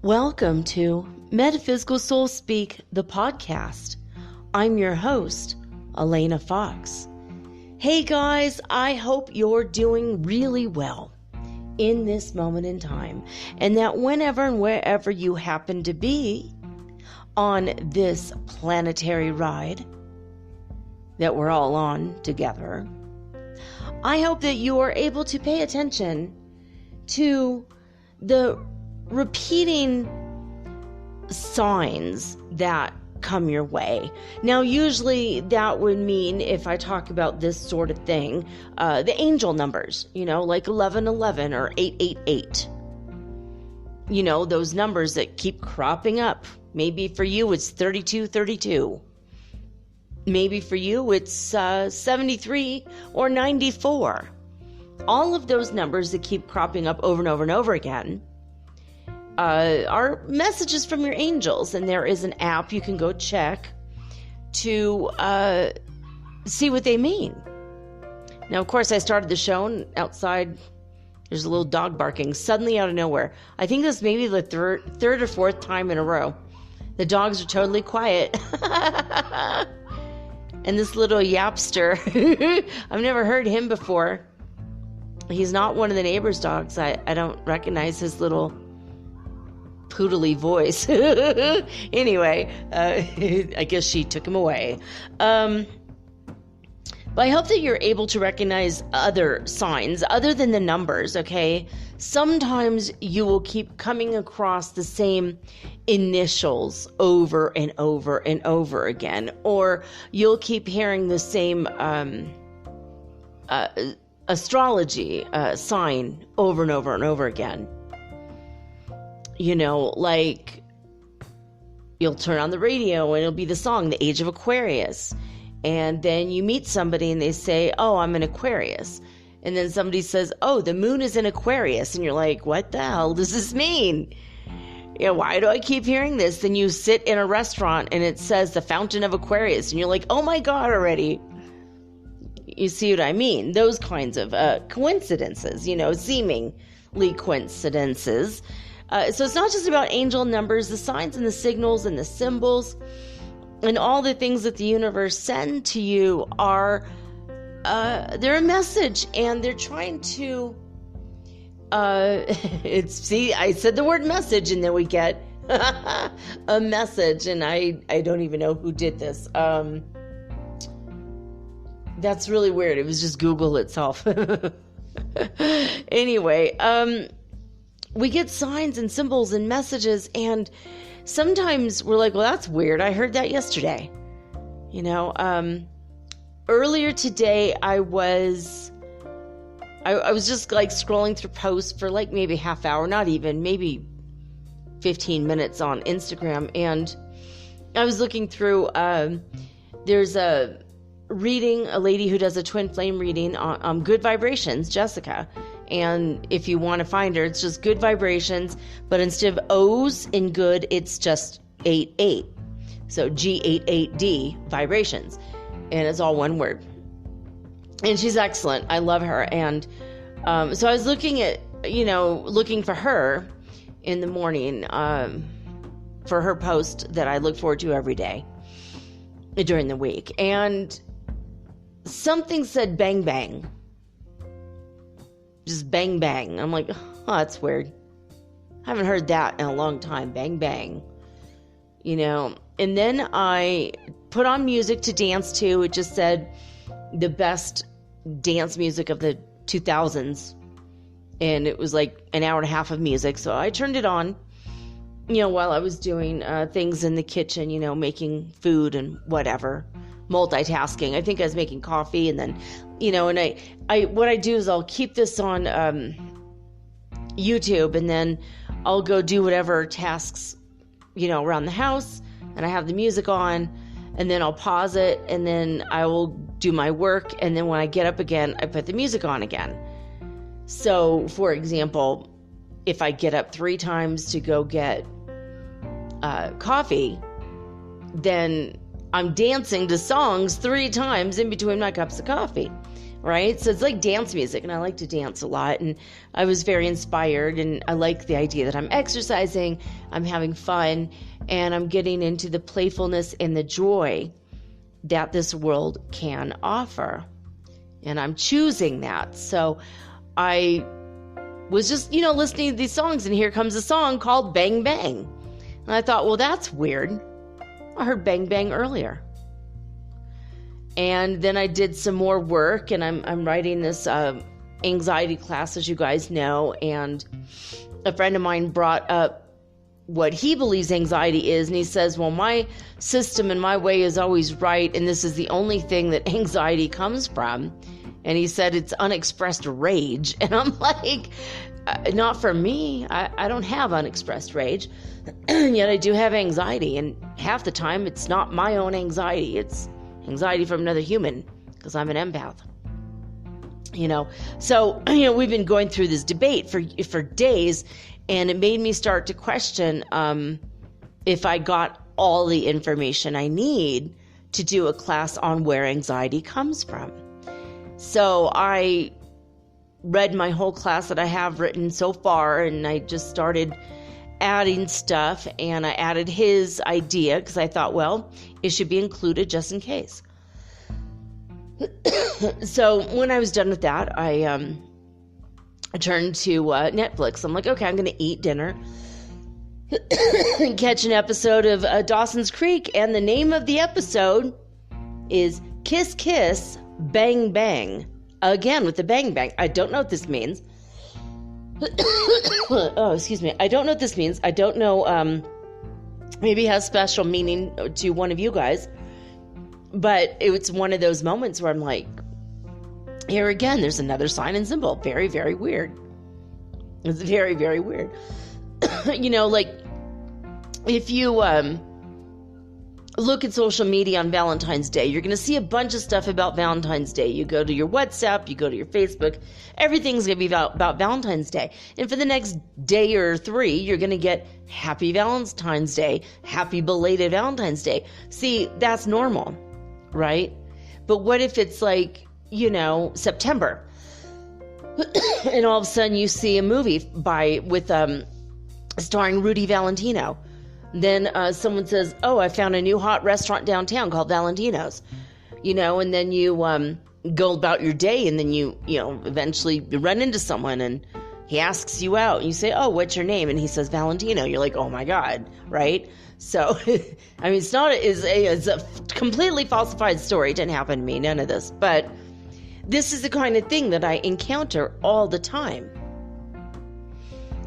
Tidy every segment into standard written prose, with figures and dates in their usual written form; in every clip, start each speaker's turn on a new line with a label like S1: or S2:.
S1: Welcome to Metaphysical Soul Speak, the podcast. I'm your host, Elena Fox. Hey guys, I hope you're doing really well in this moment in time, and that whenever and wherever you happen to be on this planetary ride that we're all on together, I hope that you are able to pay attention to the repeating signs that come your way. Now, usually that would mean, if I talk about this sort of thing, the angel numbers, like 1111 or 888. Those numbers that keep cropping up. Maybe for you it's 3232. Maybe for you it's 73 or 94. All of those numbers that keep cropping up over and over and over again are messages from your angels, and there is an app you can go check to see what they mean. Now, of course, I started the show, and outside there's a little dog barking suddenly out of nowhere. I think this may be the third or fourth time in a row. The dogs are totally quiet. And this little yapster, I've never heard him before. He's not one of the neighbor's dogs. I don't recognize his little poodly voice. Anyway, I guess she took him away. But I hope that you're able to recognize other signs other than the numbers, okay? Sometimes you will keep coming across the same initials over and over and over again, or you'll keep hearing the same astrology sign over and over and over again. Like you'll turn on the radio and it'll be the song, The Age of Aquarius. And then you meet somebody and they say, oh, I'm an Aquarius. And then somebody says, oh, the moon is in Aquarius. And you're like, what the hell does this mean? Why do I keep hearing this? Then you sit in a restaurant and it says the Fountain of Aquarius. And you're like, oh my God, already. You see what I mean? Those kinds of coincidences, seemingly coincidences. So it's not just about angel numbers, the signs and the signals and the symbols and all the things that the universe send to you are, they're a message, and they're trying to, I said the word message, and then we get a message, and I don't even know who did this. That's really weird. It was just Google itself. Anyway, we get signs and symbols and messages, and sometimes we're like, well, that's weird. I heard that yesterday. Earlier today, I was just like scrolling through posts for like maybe half hour, not even, maybe 15 minutes on Instagram. And I was looking through, there's a lady who does a twin flame reading on Good Vibrations, Jessica. And if you want to find her, it's just Good Vibrations, but instead of O's in good, it's just 88. So G88D Vibrations. And it's all one word. And she's excellent. I love her. And so I was looking for her in the morning for her post that I look forward to every day during the week. And something said bang, bang. Just bang, bang. I'm like, oh, that's weird. I haven't heard that in a long time. Bang, bang. And then I put on music to dance to. It just said the best dance music of the 2000s. And it was like an hour and a half of music. So I turned it on, while I was doing things in the kitchen, making food and whatever. Multitasking. I think I was making coffee, and then, and I what I do is I'll keep this on YouTube, and then I'll go do whatever tasks, around the house, and I have the music on, and then I'll pause it, and then I will do my work, and then when I get up again, I put the music on again. So, for example, if I get up 3 times to go get coffee, then I'm dancing to songs 3 times in between my cups of coffee. right? So it's like dance music, and I like to dance a lot, and I was very inspired, and I like the idea that I'm exercising, I'm having fun, and I'm getting into the playfulness and the joy that this world can offer. And I'm choosing that. So I was just, listening to these songs, and here comes a song called Bang Bang. And I thought, well, that's weird. I heard Bang Bang earlier. And then I did some more work, and I'm writing this anxiety class, as you guys know, and a friend of mine brought up what he believes anxiety is, and he says, well, my system and my way is always right, and this is the only thing that anxiety comes from. And he said it's unexpressed rage. And I'm like, not for me. I don't have unexpressed rage. Yet I do have anxiety. And half the time it's not my own anxiety. It's anxiety from another human, because I'm an empath. So, we've been going through this debate for days, and it made me start to question if I got all the information I need to do a class on where anxiety comes from. So I read my whole class that I have written so far, and I just started adding stuff, and I added his idea because I thought, well, it should be included just in case. So when I was done with that, I turned to Netflix. I'm like, okay, I'm going to eat dinner and catch an episode of Dawson's Creek, and the name of the episode is Kiss Kiss Bang Bang. Again, with the bang bang. I don't know what this means. Oh, excuse me. I don't know what this means. I don't know. Maybe it has special meaning to one of you guys. But it's one of those moments where I'm like, here again, there's another sign and symbol. Very, very weird. It's very, very weird. Like if you look at social media on Valentine's Day, you're going to see a bunch of stuff about Valentine's Day. You go to your WhatsApp, you go to your Facebook, everything's going to be about Valentine's Day. And for the next day or 3, you're going to get Happy Valentine's Day, Happy Belated Valentine's Day. See, that's normal, right? But what if it's like, September, and all of a sudden you see a movie starring Rudy Valentino. Then someone says, oh, I found a new hot restaurant downtown called Valentino's, and then you go about your day, and then you eventually run into someone, and he asks you out, and you say, oh, what's your name? And he says, Valentino. You're like, oh my God, right? So, I mean, it's a completely falsified story. It didn't happen to me, none of this. But this is the kind of thing that I encounter all the time.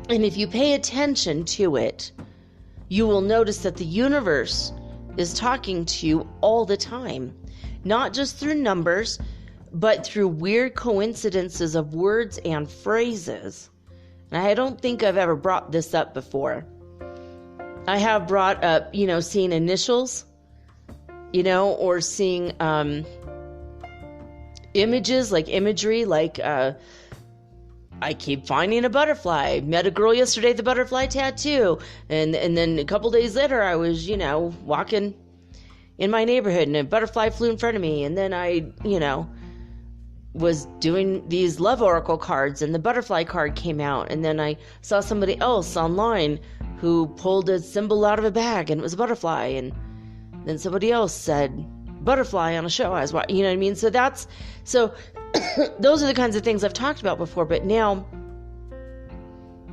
S1: And if you pay attention to it, you will notice that the universe is talking to you all the time, not just through numbers, but through weird coincidences of words and phrases. And I don't think I've ever brought this up before. I have brought up, seeing initials, or seeing images, like imagery, like I keep finding a butterfly. Met a girl yesterday with a butterfly tattoo. And then a couple days later, I was, walking in my neighborhood, and a butterfly flew in front of me. And then I, was doing these love oracle cards, and the butterfly card came out. And then I saw somebody else online who pulled a symbol out of a bag, and it was a butterfly. And then somebody else said butterfly on a show I was watching. You know what I mean? So those are the kinds of things I've talked about before, but now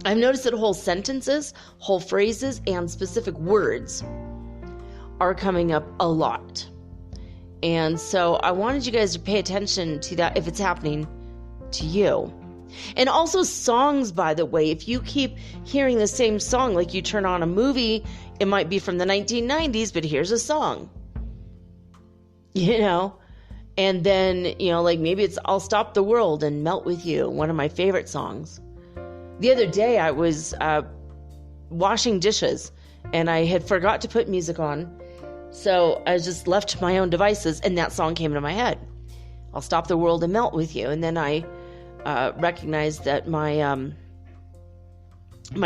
S1: I've noticed that whole sentences, whole phrases, and specific words are coming up a lot. And so I wanted you guys to pay attention to that if it's happening to you. And also songs, by the way, if you keep hearing the same song, like you turn on a movie, it might be from the 1990s, but here's a song. And then, like maybe it's I'll Stop the World and Melt With You, one of my favorite songs. The other day I was washing dishes, and I had forgot to put music on. So I just left to my own devices, and that song came into my head. I'll Stop the World and Melt With You. And then I recognized that my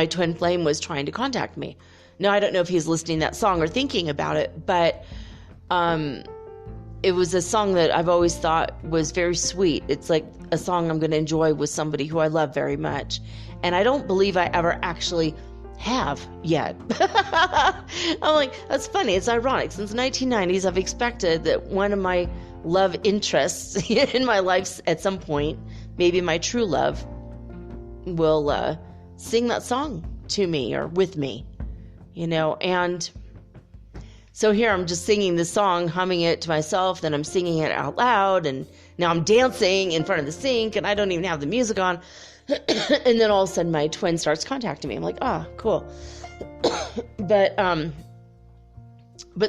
S1: twin flame was trying to contact me. Now, I don't know if he's listening to that song or thinking about it, but it was a song that I've always thought was very sweet. It's like a song I'm going to enjoy with somebody who I love very much. And I don't believe I ever actually have yet. I'm like, that's funny. It's ironic. Since the 1990s, I've expected that one of my love interests in my life at some point, maybe my true love, will sing that song to me or with me, and so here I'm just singing the song, humming it to myself, then I'm singing it out loud, and now I'm dancing in front of the sink, and I don't even have the music on. And then all of a sudden my twin starts contacting me. I'm like, cool. But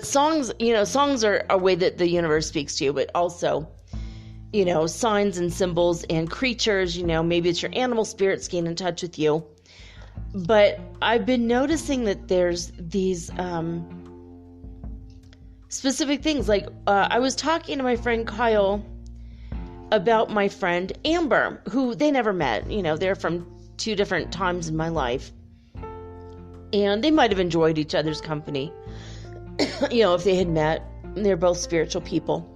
S1: songs, songs are a way that the universe speaks to you, but also, signs and symbols and creatures, maybe it's your animal spirits getting in touch with you. But I've been noticing that there's these specific things. Like I was talking to my friend Kyle about my friend Amber, who they never met. They're from two different times in my life. And they might have enjoyed each other's company, if they had met. They're both spiritual people,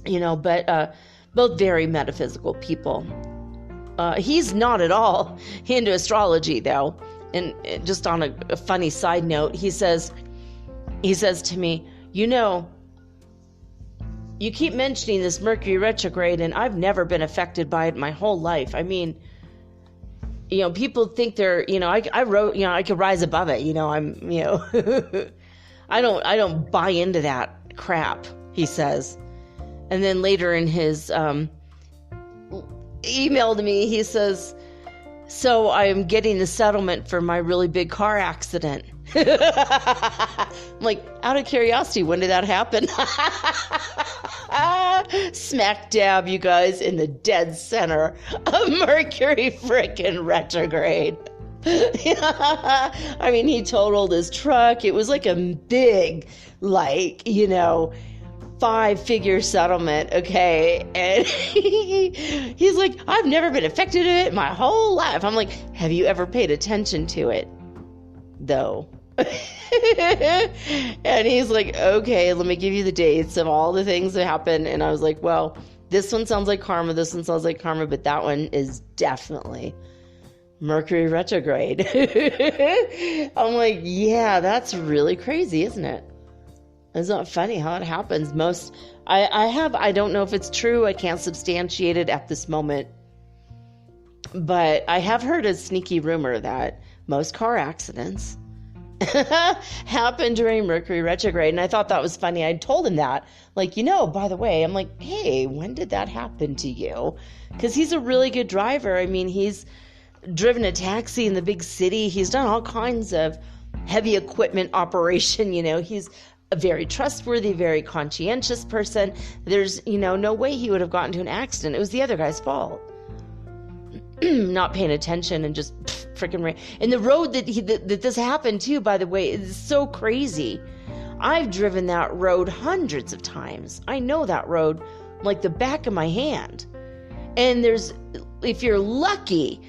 S1: but both very metaphysical people. He's not at all into astrology, though. And just on a funny side note, he says to me, you keep mentioning this Mercury retrograde, and I've never been affected by it my whole life. I mean, people think they're, I wrote, I could rise above it. I don't buy into that crap, he says. And then later in his email to me, he says, so I'm getting the settlement for my really big car accident. I'm like, out of curiosity, when did that happen? Smack dab, you guys, in the dead center of Mercury frickin' retrograde. I mean, he totaled his truck. It was like a big, 5-figure settlement, okay? And he's like, I've never been affected in it my whole life. I'm like, have you ever paid attention to it, though? And he's like, okay, let me give you the dates of all the things that happened. And I was like, well, this one sounds like karma, this one sounds like karma, but that one is definitely Mercury retrograde. I'm like, yeah, that's really crazy, isn't it? It's not funny how it happens. I don't know if it's true. I can't substantiate it at this moment. But I have heard a sneaky rumor that most car accidents happen during Mercury retrograde. And I thought that was funny. I told him that, by the way, I'm like, hey, when did that happen to you? Because he's a really good driver. I mean, he's driven a taxi in the big city. He's done all kinds of heavy equipment operation. He's a very trustworthy, very conscientious person. There's, no way he would have gotten to an accident. It was the other guy's fault. Not paying attention and just freaking ran. And the road that this happened to, by the way, is so crazy. I've driven that road hundreds of times. I know that road like the back of my hand. And if you're lucky,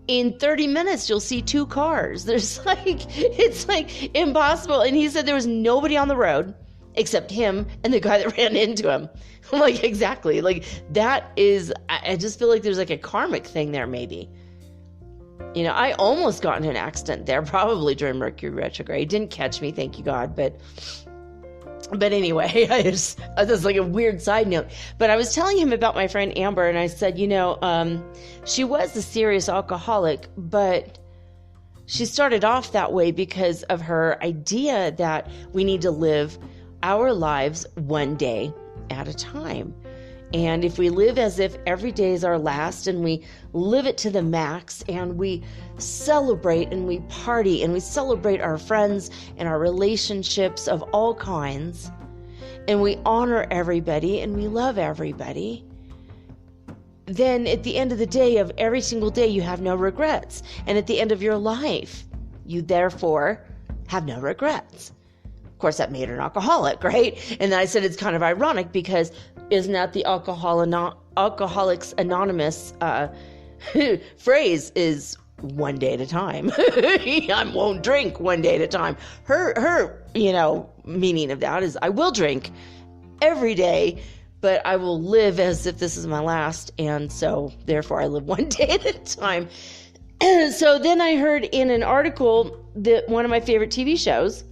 S1: in 30 minutes, you'll see 2 cars. It's impossible. And he said there was nobody on the road except him and the guy that ran into him. I'm like, exactly. That is, I just feel like there's a karmic thing there, maybe. I almost got into an accident there, probably during Mercury retrograde. It didn't catch me, thank you God. But anyway, that's like a weird side note. But I was telling him about my friend Amber, and I said, she was a serious alcoholic, but she started off that way because of her idea that we need to live our lives one day at a time. And if we live as if every day is our last, and we live it to the max, and we celebrate and we party and we celebrate our friends and our relationships of all kinds, and we honor everybody and we love everybody, then at the end of the day, of every single day, you have no regrets. And at the end of your life, you therefore have no regrets. Of course, that made her an alcoholic, right? And then I said it's kind of ironic because isn't that the Alcoholics Anonymous phrase is one day at a time. I won't drink one day at a time. Her meaning of that is I will drink every day, but I will live as if this is my last. And so therefore I live one day at a time. So then I heard in an article that one of my favorite TV shows,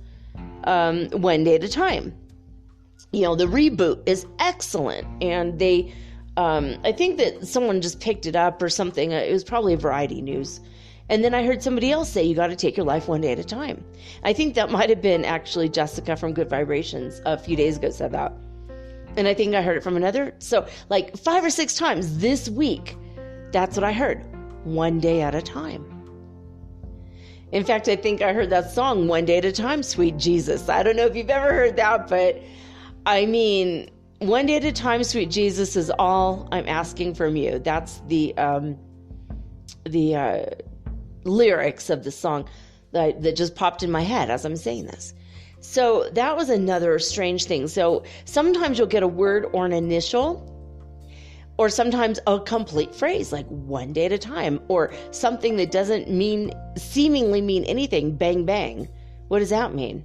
S1: One Day at a Time, the reboot is excellent. And they, I think that someone just picked it up or something. It was probably a Variety News. And then I heard somebody else say, you got to take your life one day at a time. I think that might have been actually Jessica from Good Vibrations a few days ago said that. And I think I heard it from another. So like 5 or 6 times this week, that's what I heard. One day at a time. In fact, I think I heard that song, One Day at a Time, Sweet Jesus. I don't know if you've ever heard that, but I mean, one day at a time, sweet Jesus is all I'm asking from you. That's the lyrics of the song that just popped in my head as I'm saying this. So that was another strange thing. So sometimes you'll get a word or an initial, or sometimes a complete phrase like one day at a time, or something that doesn't seemingly mean anything. Bang, bang. What does that mean?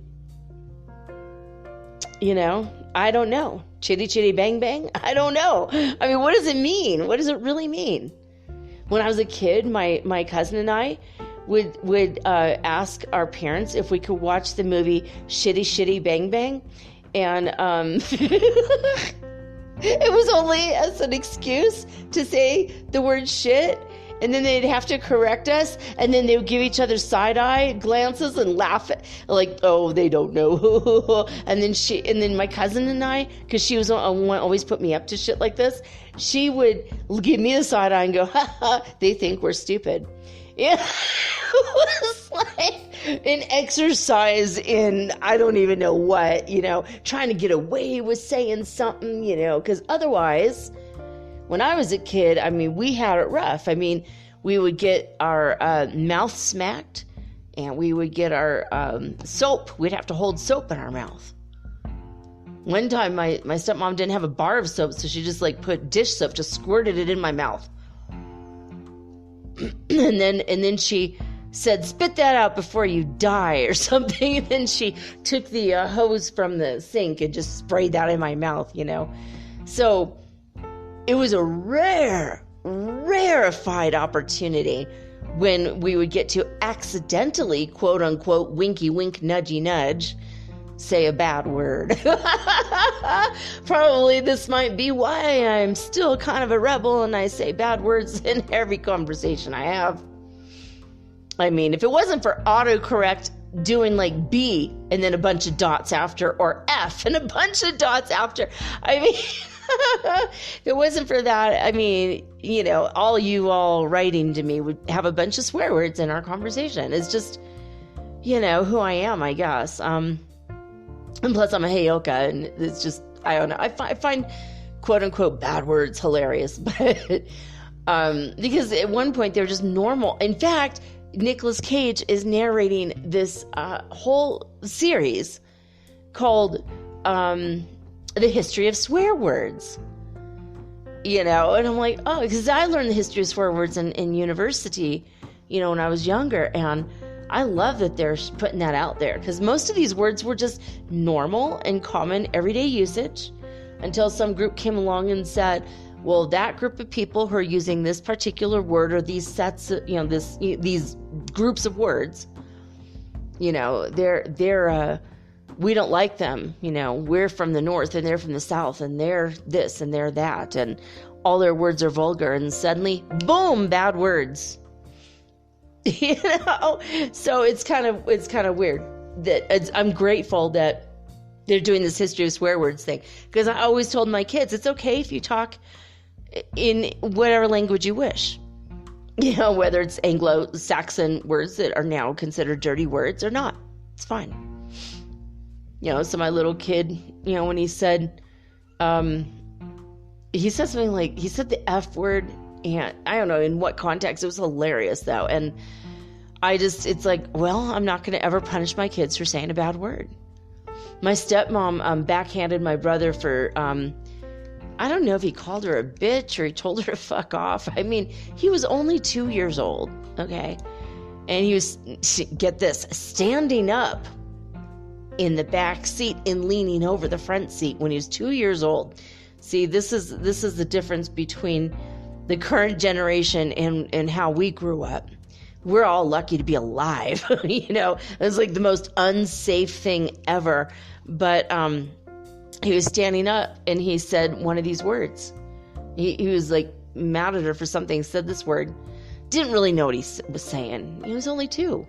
S1: I don't know. Chitty, chitty, bang, bang. I don't know. I mean, what does it mean? What does it really mean? When I was a kid, my cousin and I would ask our parents if we could watch the movie Shitty Shitty Bang Bang, and it was only as an excuse to say the word shit, and then they'd have to correct us, and then they would give each other side-eye glances and laugh at, like, oh, they don't know. and then my cousin and I, because she was always put me up to shit like this, she would give me the side-eye and go, ha ha, they think we're stupid. Yeah, it was like an exercise in I don't even know what, trying to get away with saying something, because otherwise, when I was a kid, I mean, we had it rough. I mean, we would get our mouth smacked, and we would get our soap. We'd have to hold soap in our mouth. One time, my stepmom didn't have a bar of soap, so she just put dish soap, just squirted it in my mouth. and then she said, spit that out before you die or something. And then she took the hose from the sink and just sprayed that in my mouth, So it was a rarefied opportunity when we would get to accidentally, quote unquote, winky wink, nudgy nudge, say a bad word. Probably this might be why I'm still kind of a rebel and I say bad words in every conversation I have. I mean, if it wasn't for autocorrect doing B and then a bunch of dots after, or F and a bunch of dots after, I mean, if it wasn't for that, I mean, all writing to me would have a bunch of swear words in our conversation. It's just, who I am, I guess. And plus I'm a Heyoka, and it's just, I don't know. I find quote unquote bad words hilarious, but because at one point they're just normal. In fact, Nicolas Cage is narrating this whole series called The History of Swear Words. And I'm like, oh, because I learned the history of swear words in university, when I was younger, and I love that they're putting that out there, because most of these words were just normal and common everyday usage until some group came along and said, well, that group of people who are using this particular word or these sets of, these groups of words, they're we don't like them. We're from the north and they're from the south, and they're this and they're that, and all their words are vulgar, and suddenly, boom, bad words. So it's kind of weird that I'm grateful that they're doing this history of swear words thing, because I always told my kids it's okay if you talk in whatever language you wish, whether it's Anglo-Saxon words that are now considered dirty words or not, it's fine. So my little kid, when he said something like, he said the F word, and I don't know in what context. It was hilarious though. And it's like, well, I'm not going to ever punish my kids for saying a bad word. My stepmom backhanded my brother for, I don't know if he called her a bitch or he told her to fuck off. I mean, he was only 2 years old. Okay. And he was, get this, standing up in the back seat and leaning over the front seat when he was 2 years old. See, this is the difference between the current generation and how we grew up. We're all lucky to be alive. It's like the most unsafe thing ever. But he was standing up and he said one of these words. He was like mad at her for something, said this word. Didn't really know what he was saying. He was only 2.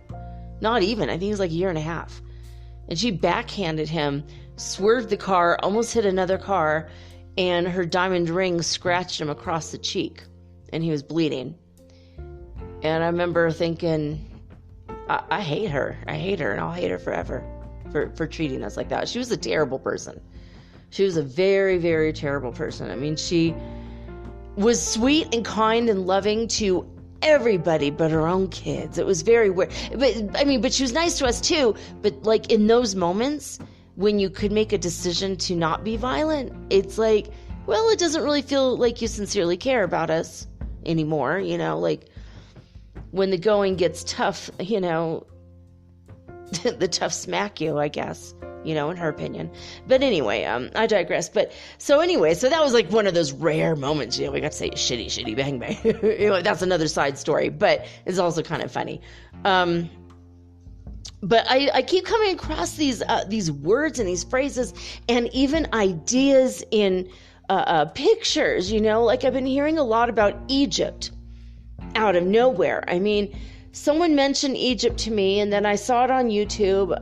S1: Not even. I think he was like a year and a half. And she backhanded him, swerved the car, almost hit another car, and her diamond ring scratched him across the cheek. And he was bleeding. And I remember thinking, I hate her. I hate her, and I'll hate her forever for treating us like that. She was a terrible person. She was a very, very terrible person. I mean, she was sweet and kind and loving to everybody but her own kids. It was very weird. But she was nice to us too. But like in those moments when you could make a decision to not be violent, it's like, well, it doesn't really feel like you sincerely care about us anymore. Like when the going gets tough, the tough smack you, I guess, in her opinion. But anyway, I digress. So that was like one of those rare moments, we got to say shitty, shitty, bang, bang. That's another side story, but it's also kind of funny. But I keep coming across these words and these phrases and even ideas in pictures, like I've been hearing a lot about Egypt out of nowhere. I mean, someone mentioned Egypt to me and then I saw it on YouTube.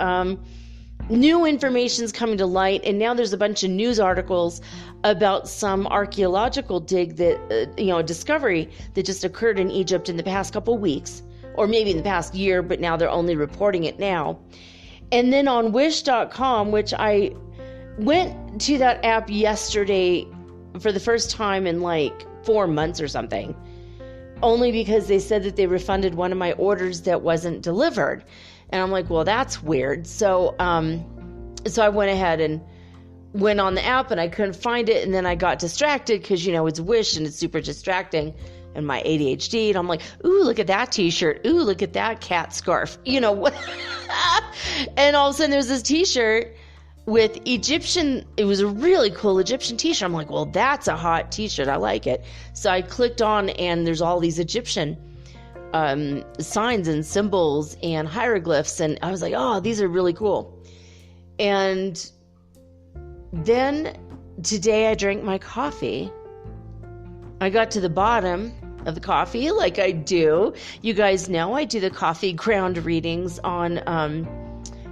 S1: New information's coming to light, and now there's a bunch of news articles about some archaeological dig that, discovery that just occurred in Egypt in the past couple weeks, or maybe in the past year, but now they're only reporting it now. And then on wish.com, which I went to that app yesterday for the first time in like 4 months or something, only because they said that they refunded one of my orders that wasn't delivered. And I'm like, well, that's weird. So I went ahead and went on the app and I couldn't find it. And then I got distracted because, it's Wish and it's super distracting and my ADHD. And I'm like, ooh, look at that t-shirt. Ooh, look at that cat scarf. And all of a sudden there's this t-shirt with Egyptian. It was a really cool Egyptian t-shirt. I'm like, well, that's a hot t-shirt. I like it. So I clicked on and there's all these Egyptian signs and symbols and hieroglyphs, and I was like, oh, these are really cool. And then today I drank my coffee. I got to the bottom of the coffee like I do. You guys know I do the coffee ground readings on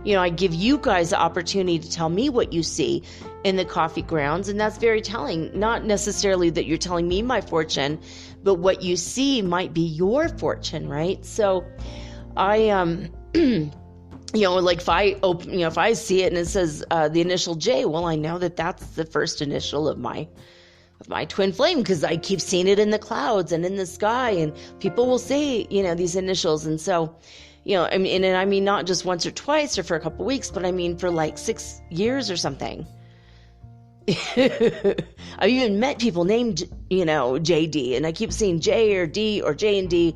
S1: I give you guys the opportunity to tell me what you see in the coffee grounds, and that's very telling. Not necessarily that you're telling me my fortune, but what you see might be your fortune, right? So I like if I see it and it says the initial J, well, I know that that's the first initial of my twin flame, because I keep seeing it in the clouds and in the sky, and people will say these initials. And so I mean not just once or twice or for a couple weeks, but I mean for like 6 years or something. I've even met people named, JD, and I keep seeing J or D or J and D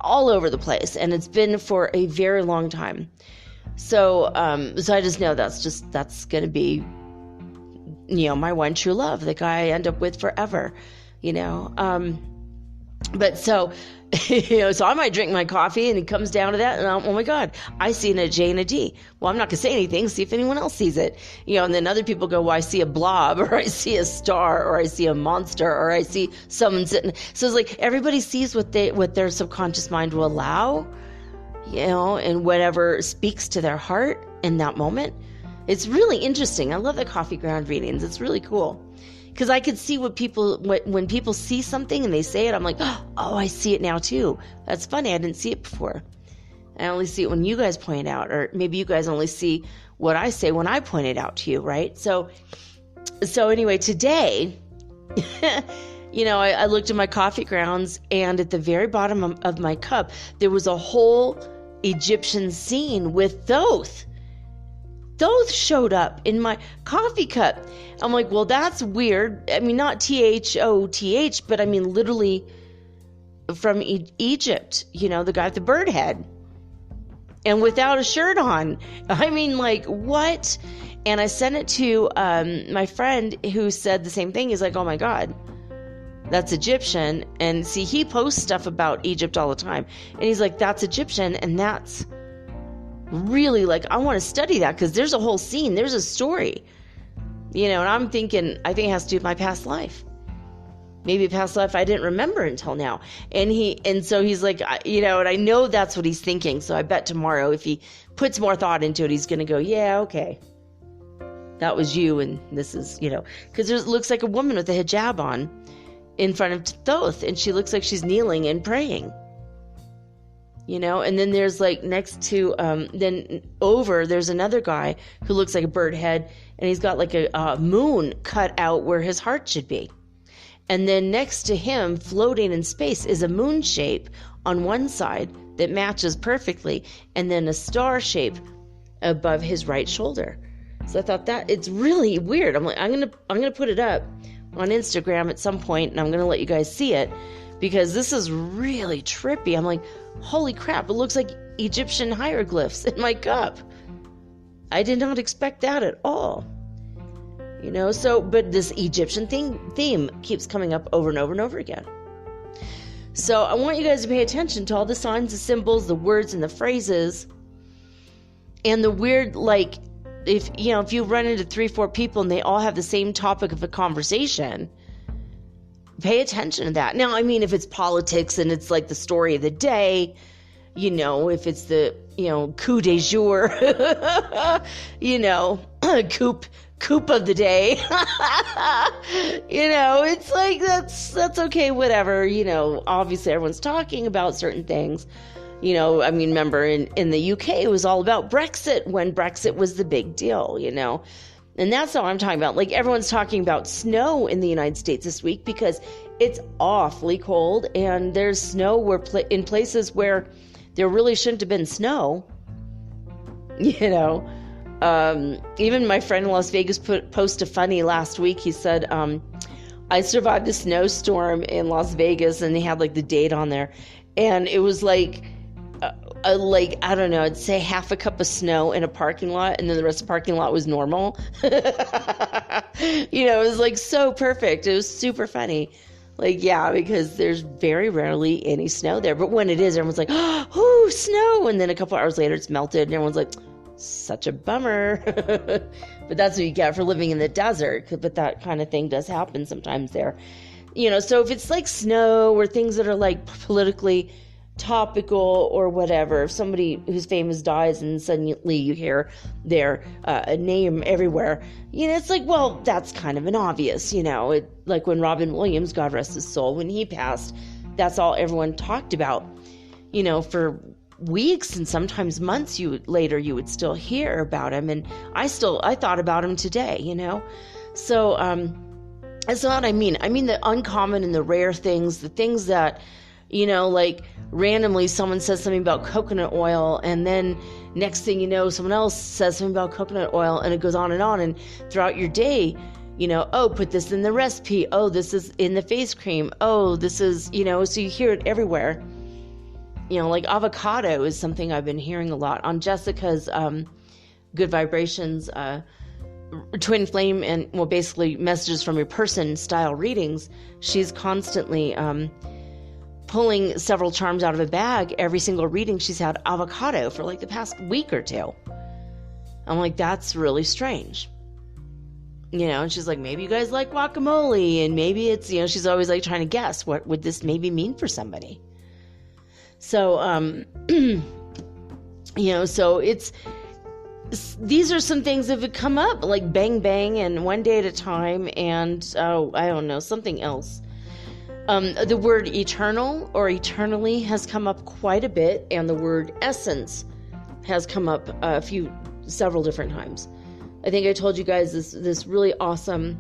S1: all over the place. And it's been for a very long time. So I just know that's going to be, my one true love, the guy I end up with forever, but so, so I might drink my coffee and it comes down to that. And oh my God, I see a J and a D. Well, I'm not going to say anything. See if anyone else sees it. And then other people go, well, I see a blob, or I see a star, or I see a monster, or I see someone sitting. So it's like everybody sees what their subconscious mind will allow, and whatever speaks to their heart in that moment. It's really interesting. I love the coffee ground readings. It's really cool. Because I could see when people see something and they say it, I'm like, oh, I see it now too. That's funny. I didn't see it before. I only see it when you guys point it out, or maybe you guys only see what I say when I point it out to you, right? So anyway, today, I looked at my coffee grounds, and at the very bottom of my cup, there was a whole Egyptian scene with Thoth. Thoth showed up in my coffee cup. I'm like, well, that's weird. I mean, not Thoth, but I mean, literally from Egypt, the guy with the bird head. and without a shirt on. I mean, like, what? And I sent it to my friend who said the same thing. He's like, oh my God, that's Egyptian. And see, he posts stuff about Egypt all the time. And he's like, that's Egyptian. And that's really like, I want to study that because there's a whole scene. There's a story, and I'm thinking, I think it has to do with my past life. Maybe a past life I didn't remember until now. And so he's like, and I know that's what he's thinking. So I bet tomorrow, if he puts more thought into it, he's going to go, yeah, okay. That was you. And this is, because it looks like a woman with a hijab on in front of Thoth. And she looks like she's kneeling and praying, and then there's like next to, there's another guy who looks like a bird head, and he's got like a moon cut out where his heart should be. And then next to him, floating in space, is a moon shape on one side that matches perfectly, and then a star shape above his right shoulder. So I thought that it's really weird. I'm like, I'm gonna put it up on Instagram at some point, and I'm gonna let you guys see it because this is really trippy. I'm like, holy crap! It looks like Egyptian hieroglyphs in my cup. I did not expect that at all. But this Egyptian theme keeps coming up over and over and over again. So I want you guys to pay attention to all the signs, the symbols, the words, and the phrases. And the weird, like, if you run into 3-4 people and they all have the same topic of a conversation, pay attention to that. Now, I mean, if it's politics and it's like the story of the day, if it's the, coup de jour, coup of the day, it's like, that's okay, whatever, obviously everyone's talking about certain things, remember in the UK, it was all about Brexit when Brexit was the big deal, and that's all I'm talking about. Like, everyone's talking about snow in the United States this week because it's awfully cold, and there's snow in places where there really shouldn't have been snow, even my friend in Las Vegas posted funny last week. He said, I survived a snowstorm in Las Vegas, and they had like the date on there. And it was like, I don't know, I'd say half a cup of snow in a parking lot, and then the rest of the parking lot was normal. It was like so perfect. It was super funny. Like, yeah, because there's very rarely any snow there. But when it is, everyone's like, oh, snow. And then a couple hours later, it's melted, and everyone's like, such a bummer. But that's what you get for living in the desert. But that kind of thing does happen sometimes there. So if it's like snow or things that are like politically topical or whatever, if somebody who's famous dies and suddenly you hear their name everywhere, it's like, well, that's kind of an obvious, like when Robin Williams, God rest his soul, when he passed, that's all everyone talked about, for weeks and sometimes months later you would still hear about him. And I thought about him today, so that's not what I mean. I mean the uncommon and the rare things, the things that, like randomly someone says something about coconut oil, and then next thing you know, someone else says something about coconut oil, and it goes on, and throughout your day, oh, put this in the recipe, oh, this is in the face cream, oh, this is, so you hear it everywhere. Like avocado is something I've been hearing a lot on Jessica's Good Vibrations Twin Flame, and basically messages from your person style readings. She's constantly pulling several charms out of a bag. Every single reading she's had avocado for like the past week or two. I'm like, that's really strange. And she's like, maybe you guys like guacamole, and maybe it's, she's always like trying to guess what would this maybe mean for somebody. So, so these are some things that have come up, like bang, bang, and one day at a time, and, I don't know, something else. The word eternal or eternally has come up quite a bit, and the word essence has come up several different times. I think I told you guys this really awesome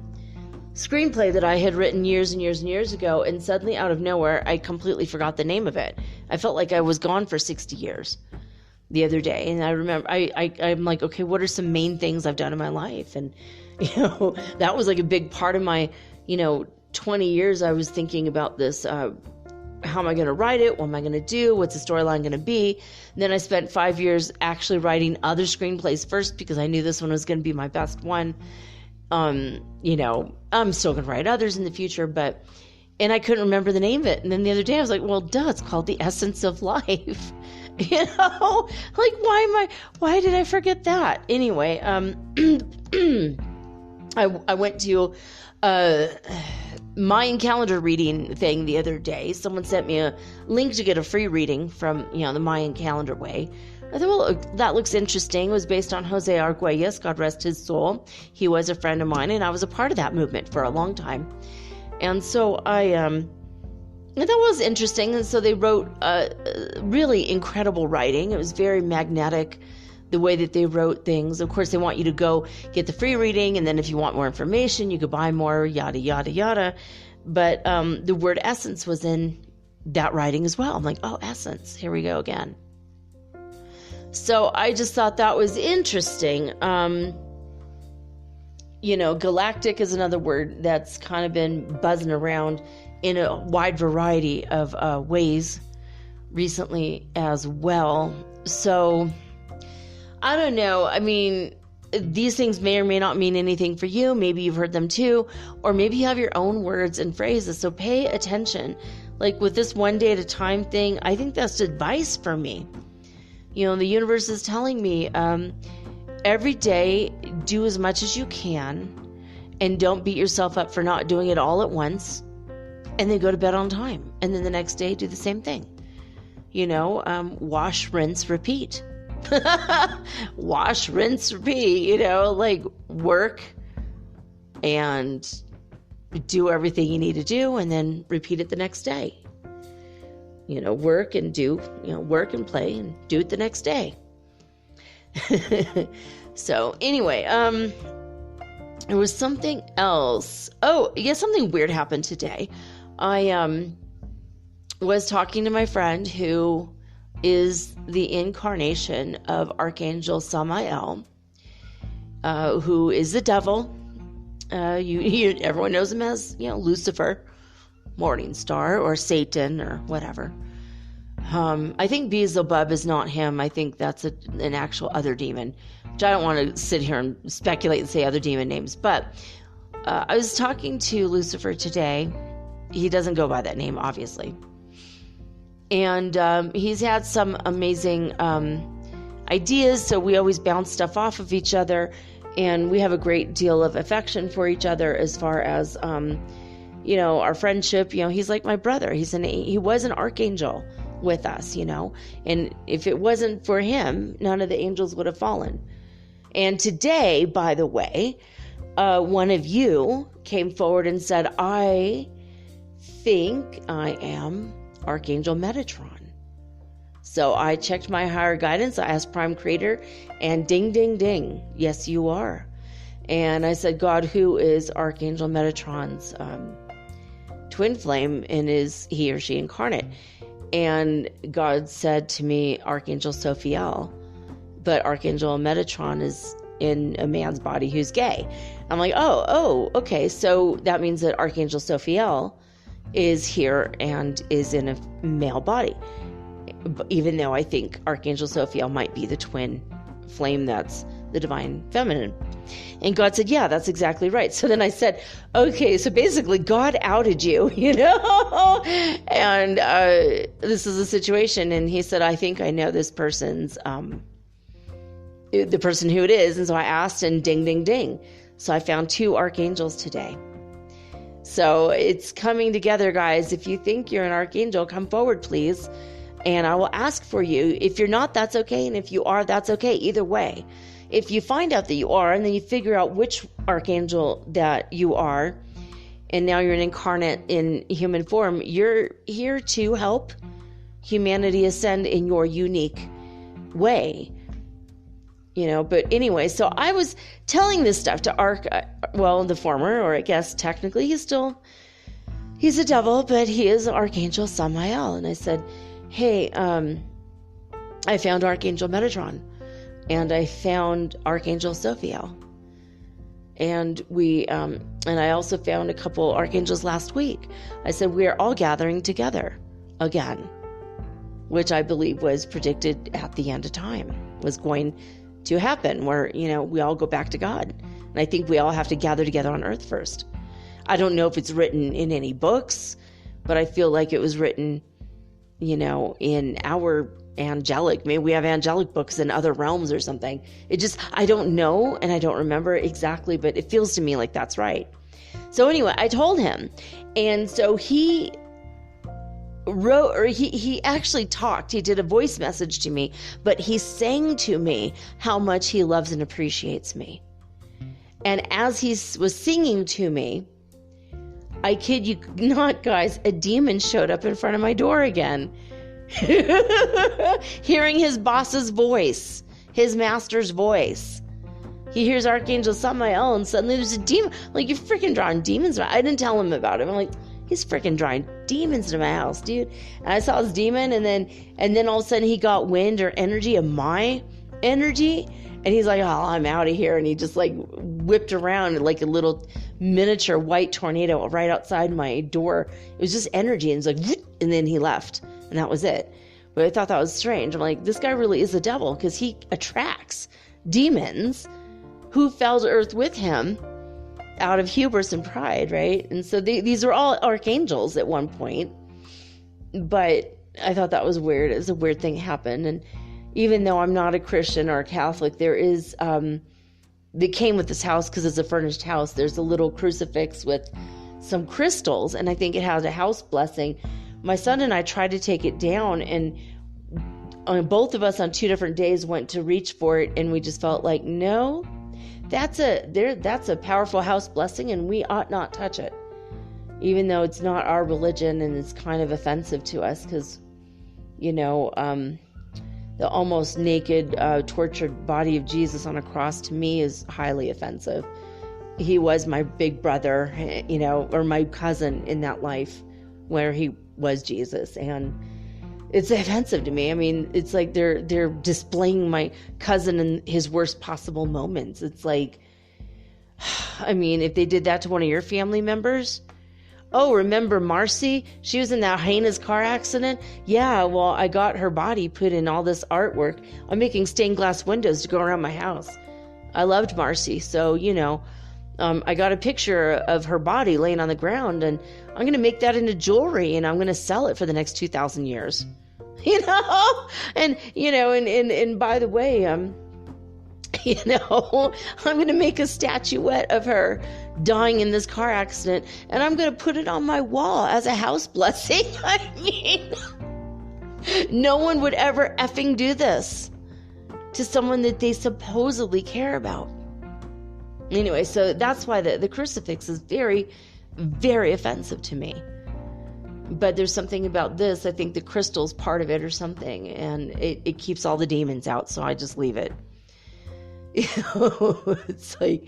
S1: screenplay that I had written years and years and years ago, and suddenly out of nowhere, I completely forgot the name of it. I felt like I was gone for 60 years the other day, and I remember, I'm like, okay, what are some main things I've done in my life? And, that was like a big part of my, 20 years I was thinking about this how am I going to write it? What am I going to do? What's the storyline going to be? And then I spent 5 years actually writing other screenplays first because I knew this one was going to be my best one. You know, I'm still going to write others in the future, and I couldn't remember the name of it. And then the other day I was like, well, duh, it's called The Essence of Life. You know, like, why did I forget that? Anyway, I went to Mayan calendar reading thing the other day. Someone sent me a link to get a free reading from, you know, the Mayan calendar way. I thought, well, that looks interesting. It was based on Jose Arguelles, God rest his soul. He was a friend of mine, and I was a part of that movement for a long time. And so I thought it was interesting. And so they wrote really incredible writing. It was very magnetic, the way that they wrote things. Of course, they want you to go get the free reading, and then if you want more information, you could buy more, yada, yada, yada. But the word essence was in that writing as well. I'm like, oh, essence, here we go again. So I just thought that was interesting. You know, galactic is another word that's kind of been buzzing around in a wide variety of ways recently as well. So I don't know. I mean, these things may or may not mean anything for you. Maybe you've heard them too, or maybe you have your own words and phrases. So pay attention. Like with this one day at a time thing, I think that's advice for me. You know, the universe is telling me every day, do as much as you can and don't beat yourself up for not doing it all at once, and then go to bed on time. And then the next day, do the same thing. You know, wash, rinse, repeat. Wash, rinse, repeat, you know, like work and do everything you need to do and then repeat it the next day. You know, work and do, you know, work and play and do it the next day. So anyway, there was something else. Oh, yeah, something weird happened today. I was talking to my friend who is the incarnation of Archangel Samael, who is the devil. Everyone knows him as, you know, Lucifer, Morning Star, or Satan, or whatever. I think Beelzebub is not him. I think that's an actual other demon, which I don't want to sit here and speculate and say other demon names. But I was talking to Lucifer today. He doesn't go by that name, obviously. And he's had some amazing ideas, so we always bounce stuff off of each other, and we have a great deal of affection for each other as far as, you know, our friendship. You know, he's like my brother. He was an archangel with us, you know, and if it wasn't for him, none of the angels would have fallen. And today, by the way, one of you came forward and said, I think I am Archangel Metatron. So I checked my higher guidance. I asked Prime Creator, and ding, ding, ding. Yes, you are. And I said, God, who is Archangel Metatron's twin flame, and is he or she incarnate? And God said to me, Archangel Sophiel, but Archangel Metatron is in a man's body who's gay. I'm like, oh, okay. So that means that Archangel Sophiel is here and is in a male body, even though I think Archangel Sophiel might be the twin flame that's the divine feminine. And God said, yeah, that's exactly right. So then I said, okay, so basically God outed you, you know, and this is a situation. And he said, I think I know this person's, the person who it is. And so I asked, and ding, ding, ding. So I found 2 archangels today. So it's coming together, guys. If you think you're an archangel, come forward, please. And I will ask for you. If you're not, that's okay. And if you are, that's okay. Either way. If you find out that you are, and then you figure out which archangel that you are, and now you're an incarnate in human form, you're here to help humanity ascend in your unique way. You know, but anyway, so I was telling this stuff to the former, or I guess technically he's a devil, but he is Archangel Samael. And I said, hey, I found Archangel Metatron, and I found Archangel Sophiel. And and I also found a couple archangels last week. I said, we are all gathering together again, which I believe was predicted at the end of time, was going to happen, where, we all go back to God. And I think we all have to gather together on earth first. I don't know if it's written in any books, but I feel like it was written, in our angelic, maybe we have angelic books in other realms or something. I don't know, and I don't remember exactly, but it feels to me like that's right. So anyway, I told him, and so he wrote, or he actually talked, he did a voice message to me, but he sang to me how much he loves and appreciates me. And as he was singing to me, I kid you not, guys, a demon showed up in front of my door again. Hearing his boss's voice, his master's voice. He hears Archangel Samael, and suddenly there's a demon. Like, you're freaking drawing demons. I didn't tell him about it. I'm like, he's freaking drawing demons into my house, dude. And I saw this demon, and then all of a sudden he got wind or energy of my energy. And he's like, oh, I'm out of here. And he just like whipped around like a little miniature white tornado right outside my door. It was just energy. And it's like, and then he left. And that was it. But I thought that was strange. I'm like, this guy really is the devil, because he attracts demons who fell to earth with him out of hubris and pride, right? And so these are all archangels at one point. But I thought that was weird. It was a weird thing happened. And even though I'm not a Christian or a Catholic, there is, they came with this house because it's a furnished house. There's a little crucifix with some crystals, and I think it has a house blessing. My son and I tried to take it down, and both of us on 2 different days went to reach for it, and we just felt like, no, that's a powerful house blessing, and we ought not touch it, even though it's not our religion, and it's kind of offensive to us because, the almost naked, tortured body of Jesus on a cross to me is highly offensive. He was my big brother, or my cousin in that life where he was Jesus. And it's offensive to me. I mean, it's like they're displaying my cousin in his worst possible moments. It's like, I mean, if they did that to one of your family members, oh, remember Marcy? She was in that heinous car accident. Yeah, well, I got her body put in all this artwork. I'm making stained glass windows to go around my house. I loved Marcy. So, I got a picture of her body laying on the ground, and I'm going to make that into jewelry, and I'm going to sell it for the next 2,000 years. And, and by the way, I'm going to make a statuette of her dying in this car accident, and I'm going to put it on my wall as a house blessing. I mean, no one would ever effing do this to someone that they supposedly care about. Anyway, so that's why the crucifix is very, very offensive to me. But there's something about this, I think the crystal's part of it or something, and it keeps all the demons out, so I just leave it. It's like,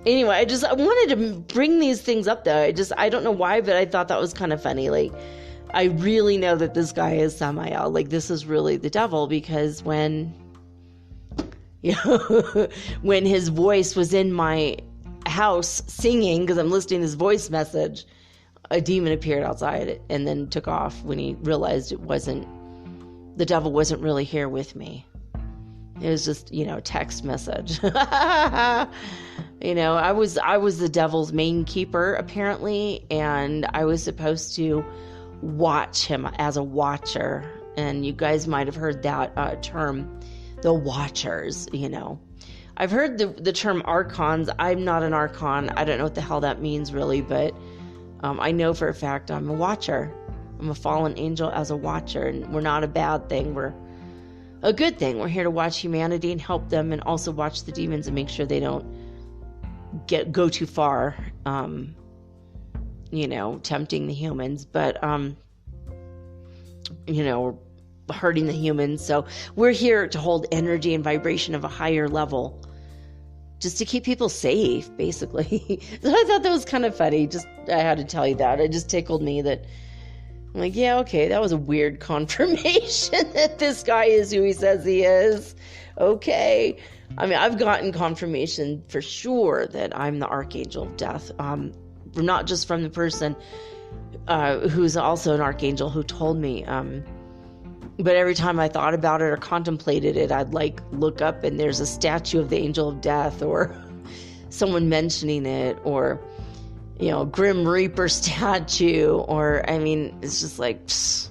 S1: anyway, I wanted to bring these things up though. I don't know why, but I thought that was kind of funny. Like, I really know that this guy is Samael. Like, this is really the devil, because when his voice was in my house singing, because I'm listening to his voice message, a demon appeared outside and then took off when he realized the devil wasn't really here with me. It was just, text message. I was the devil's main keeper, apparently, and I was supposed to watch him as a watcher. And you guys might have heard that term, the watchers, I've heard the term archons. I'm not an archon. I don't know what the hell that means, really, but I know for a fact I'm a watcher. I'm a fallen angel as a watcher, and we're not a bad thing. We're a good thing. We're here to watch humanity and help them, and also watch the demons and make sure they don't go too far, tempting the humans, but, hurting the humans. So we're here to hold energy and vibration of a higher level, just to keep people safe, basically. So I thought that was kind of funny. I had to tell you that. It just tickled me that, I'm like, yeah, okay, that was a weird confirmation that this guy is who he says he is. Okay. I mean, I've gotten confirmation for sure that I'm the Archangel of Death. not just from the person who's also an archangel who told me, but every time I thought about it or contemplated it, I'd like look up and there's a statue of the angel of death, or someone mentioning it, or, you know, Grim Reaper statue, or, I mean, it's just like, psst,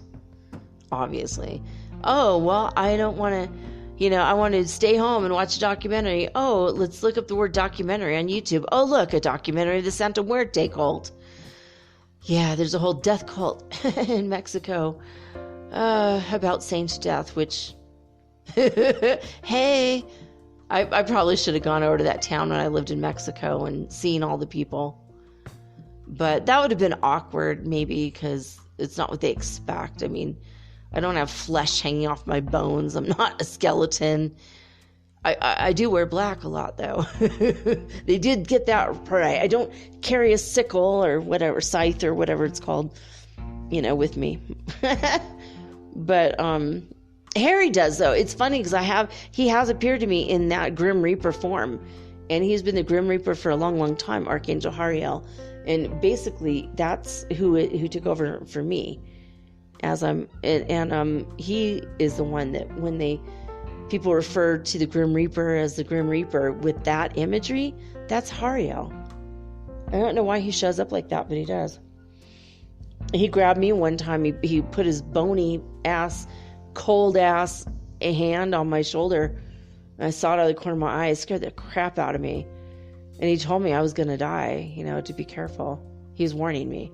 S1: obviously. Oh, well, I don't want to, you know, I want to stay home and watch a documentary. Oh, let's look up the word documentary on YouTube. Oh, look, a documentary of the Santa Muerte cult. Yeah, there's a whole death cult in Mexico about Saint Death, which, hey, I probably should have gone over to that town when I lived in Mexico and seen all the people. But that would have been awkward, maybe, because it's not what they expect. I mean, I don't have flesh hanging off my bones. I'm not a skeleton. I do wear black a lot, though. They did get that right. I don't carry a sickle or whatever, scythe or whatever it's called, you know, with me. But Harry does, though. It's funny because he has appeared to me in that Grim Reaper form. And he's been the Grim Reaper for a long, long time, Archangel Hariel. And basically, that's who took over for me. He is the one that when people refer to the Grim Reaper as the Grim Reaper with that imagery, that's Hariel. I don't know why he shows up like that, but he does. He grabbed me one time. He put his bony ass, cold ass hand on my shoulder. And I saw it out of the corner of my eye. It scared the crap out of me. And he told me I was going to die, you know, to be careful. He was warning me.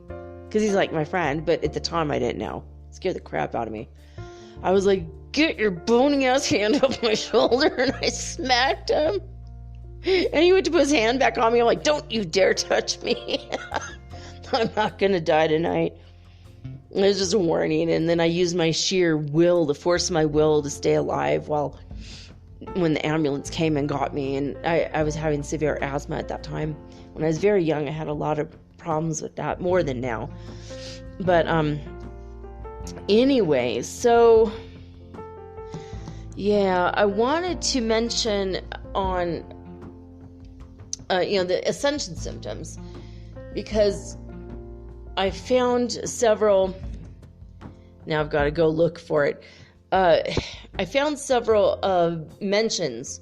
S1: Because he's like my friend, but at the time I didn't know. It scared the crap out of me. I was like, get your bony ass hand off my shoulder, and I smacked him. And he went to put his hand back on me. I'm like, don't you dare touch me. I'm not going to die tonight. It was just a warning. And then I used my sheer will to force my will to stay alive when the ambulance came and got me. And I was having severe asthma at that time. When I was very young, I had a lot of problems with that, more than now. But anyway, so yeah, I wanted to mention on the ascension symptoms, because I found several. Now I've got to go look for it. I found several mentions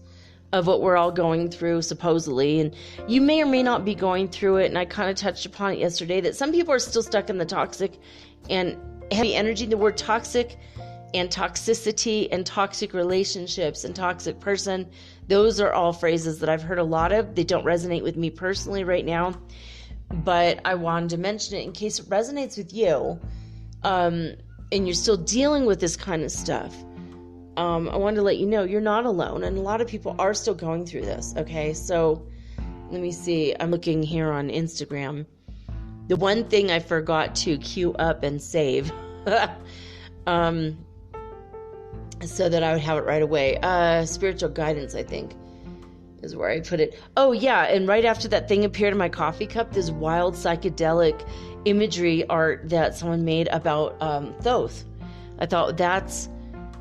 S1: of what we're all going through, supposedly, and you may or may not be going through it, and I kind of touched upon it yesterday, that some people are still stuck in the toxic and heavy energy. The word toxic and toxicity and toxic relationships and toxic person, those are all phrases that I've heard a lot of. They don't resonate with me personally right now, but I wanted to mention it in case it resonates with you, and you're still dealing with this kind of stuff. I wanted to let you know you're not alone, and a lot of people are still going through this, okay? So, let me see. I'm looking here on Instagram. The one thing I forgot to queue up and save, so that I would have it right away. Spiritual guidance, I think, is where I put it. Oh, yeah, and right after that thing appeared in my coffee cup, this wild psychedelic imagery art that someone made about Thoth. I thought, that's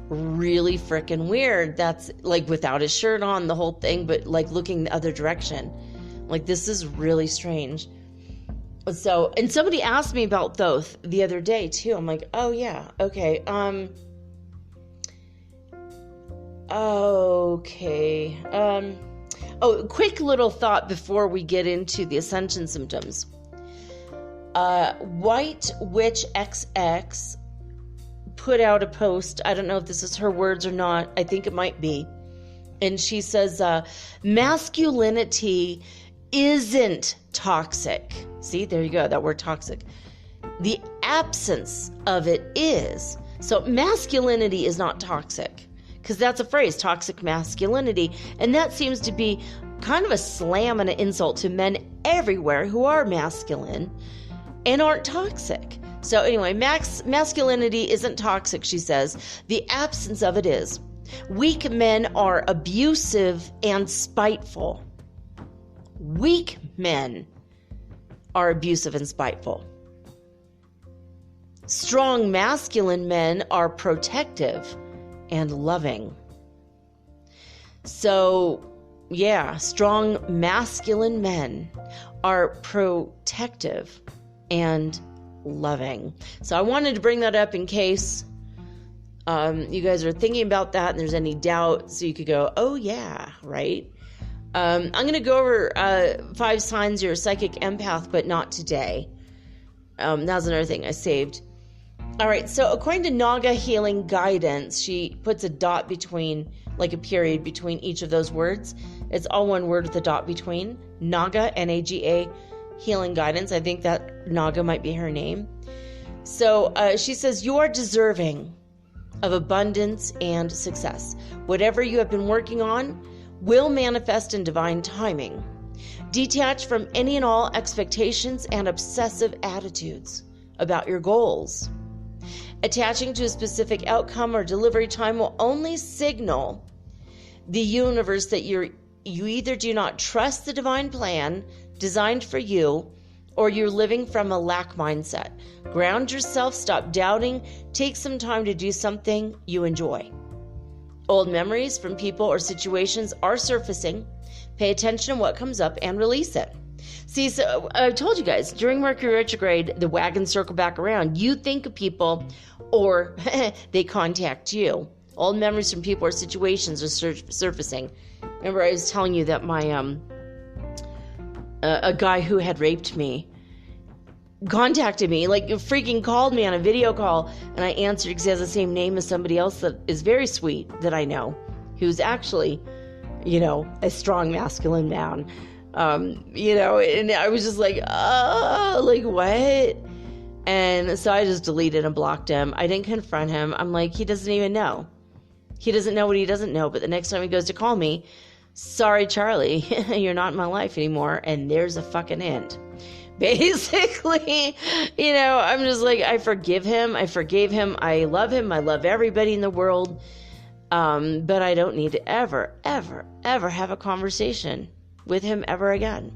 S1: really freaking weird. That's like without his shirt on, the whole thing, but like looking the other direction. Like, this is really strange. So, and somebody asked me about Thoth the other day too. I'm like, oh yeah, okay. Okay. Quick little thought before we get into the ascension symptoms. White Witch XX put out a post. I don't know if this is her words or not. I think it might be. And she says, masculinity isn't toxic. See, there you go, that word toxic. The absence of it is. So masculinity is not toxic, because that's a phrase, toxic masculinity. And that seems to be kind of a slam and an insult to men everywhere who are masculine and aren't toxic. So anyway, masculinity isn't toxic, she says. The absence of it is. Weak men are abusive and spiteful. Weak men are abusive and spiteful. Strong masculine men are protective and loving. So, yeah, strong masculine men are protective and loving. So I wanted to bring that up in case you guys are thinking about that and there's any doubt, so you could go, oh yeah, right? I'm going to go over 5 signs you're a psychic empath, but not today. That's another thing I saved. All right, so according to Naga Healing Guidance, she puts a dot between, like a period between each of those words. It's all one word with a dot between. Naga, N-A-G-A, Healing Guidance. I think that Naga might be her name. So she says, you are deserving of abundance and success. Whatever you have been working on will manifest in divine timing. Detach from any and all expectations and obsessive attitudes about your goals. Attaching to a specific outcome or delivery time will only signal the universe that you either do not trust the divine plan designed for you, or you're living from a lack mindset. Ground yourself, stop doubting, take some time to do something you enjoy. Old memories from people or situations are surfacing. Pay attention to what comes up and release it. See, so I told you guys, during Mercury retrograde, the wagons circle back around. You think of people or they contact you. Old memories from people or situations are surfacing. Remember, I was telling you that my a guy who had raped me contacted me, like freaking called me on a video call, and I answered because he has the same name as somebody else that is very sweet that I know, who's actually, a strong masculine man. And I was just like, like what? And so I just deleted and blocked him. I didn't confront him. I'm like, he doesn't even know. He doesn't know what he doesn't know. But the next time he goes to call me, sorry, Charlie, you're not in my life anymore. And there's a fucking end. Basically, I'm just like, I forgive him. I forgave him. I love him. I love everybody in the world. But I don't need to ever, ever, ever have a conversation with him ever again.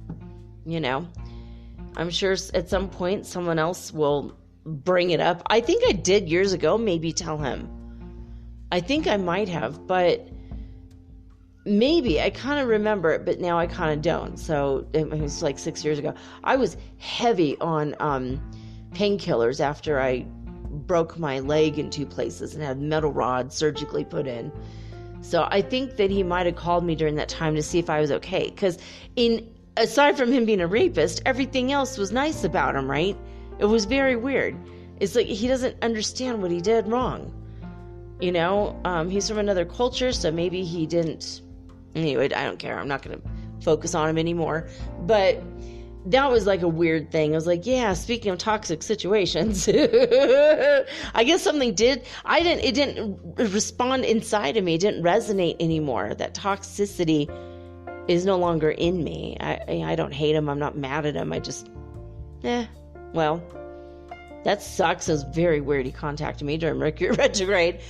S1: I'm sure at some point someone else will bring it up. I think I did years ago, maybe tell him. I think I might have, but maybe I kind of remember it, but now I kind of don't. So it was like 6 years ago. I was heavy on painkillers after I broke my leg in 2 places and had metal rods surgically put in. So I think that he might have called me during that time to see if I was okay. Because aside from him being a rapist, everything else was nice about him, right? It was very weird. It's like he doesn't understand what he did wrong. He's from another culture, so maybe he didn't. Anyway, I don't care. I'm not going to focus on him anymore. But that was like a weird thing. I was like, yeah, speaking of toxic situations, I guess something did. It didn't respond inside of me. It didn't resonate anymore. That toxicity is no longer in me. I don't hate him. I'm not mad at him. I just, well, that sucks. It was very weird. He contacted me during Mercury retrograde,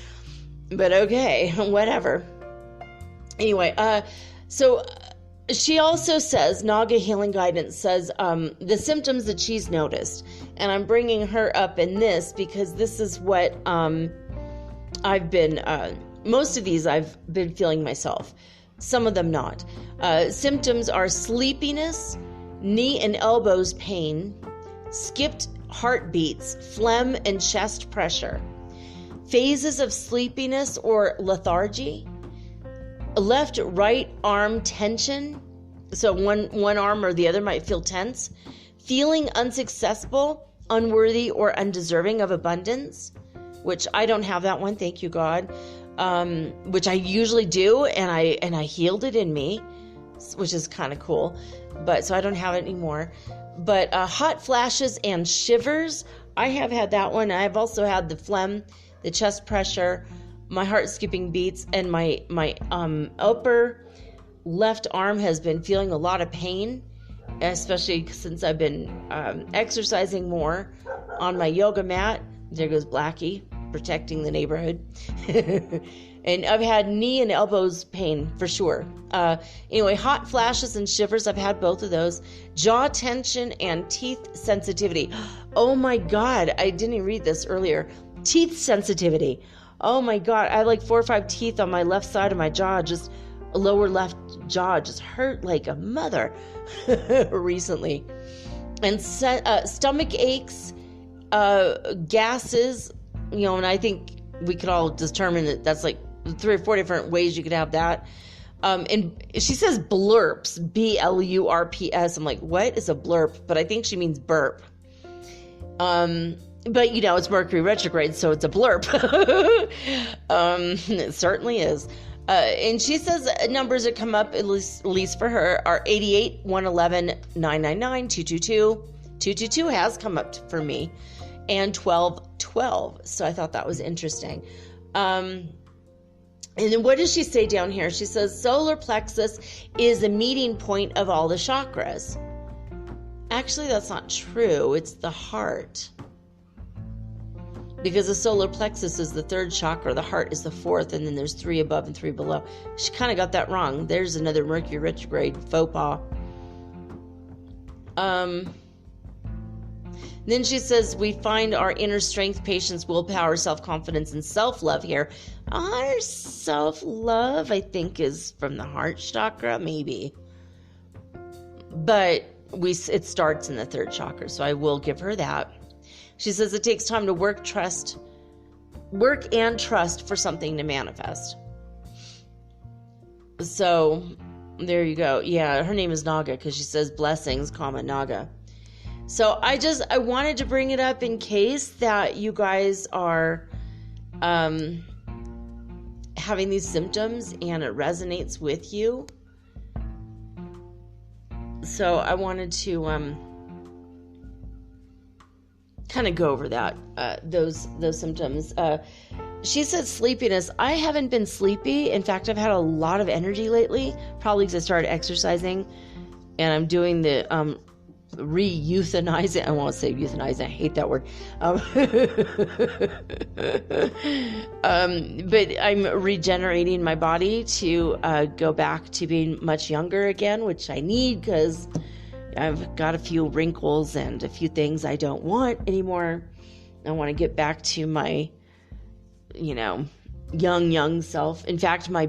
S1: but okay, whatever. Anyway, so she also says, Naga Healing Guidance says, the symptoms that she's noticed, and I'm bringing her up in this because this is what I've been, most of these I've been feeling myself, some of them not. Symptoms are sleepiness, knee and elbows pain, skipped heartbeats, phlegm and chest pressure, phases of sleepiness or lethargy, left right arm tension, so one arm or the other might feel tense, feeling unsuccessful, unworthy, or undeserving of abundance, which I don't have that one, thank you God, which I usually do, and I healed it in me, which is kind of cool, but so I don't have it anymore. But hot flashes and shivers, I have had that one. I've also had the phlegm, the chest pressure, my heart skipping beats, and my upper left arm has been feeling a lot of pain, especially since I've been exercising more on my yoga mat. There goes Blackie, protecting the neighborhood. And I've had knee and elbows pain for sure. Anyway, hot flashes and shivers, I've had both of those. Jaw tension and teeth sensitivity. Oh my God, I didn't even read this earlier. Teeth sensitivity. Oh my God, I have like 4 or 5 teeth on my left side of my jaw just lower left jaw just hurt like a mother recently. And stomach aches, gases, and I think we could all determine that that's like 3 or 4 different ways you could have that. And she says blurps, BLURPS. I'm like, what is a blurp? But I think she means burp. But it's Mercury retrograde, so it's a blurp. It certainly is. And she says numbers that come up, at least for her, are 88, 111, 999, 222. 222 has come up for me, and 1212. So I thought that was interesting. And then what does she say down here? She says solar plexus is the meeting point of all the chakras. Actually, that's not true. It's the heart. Because the solar plexus is the 3rd chakra, the heart is the 4th, and then there's 3 above and 3 below. She kind of got that wrong. There's another Mercury retrograde faux pas. Then she says, we find our inner strength, patience, willpower, self-confidence, and self-love here. Our self-love, I think, is from the heart chakra, maybe. But it starts in the 3rd chakra, so I will give her that. She says it takes time to work and trust for something to manifest. So there you go. Yeah, her name is Naga because she says blessings, Naga. So I wanted to bring it up in case that you guys are having these symptoms and it resonates with you. So I wanted to kind of go over that, those symptoms. She said sleepiness. I haven't been sleepy. In fact, I've had a lot of energy lately, probably because I started exercising, and I'm doing the euthanizing. I won't say euthanizing. I hate that word. But I'm regenerating my body to go back to being much younger again, which I need because I've got a few wrinkles and a few things I don't want anymore. I want to get back to my, young self. In fact, my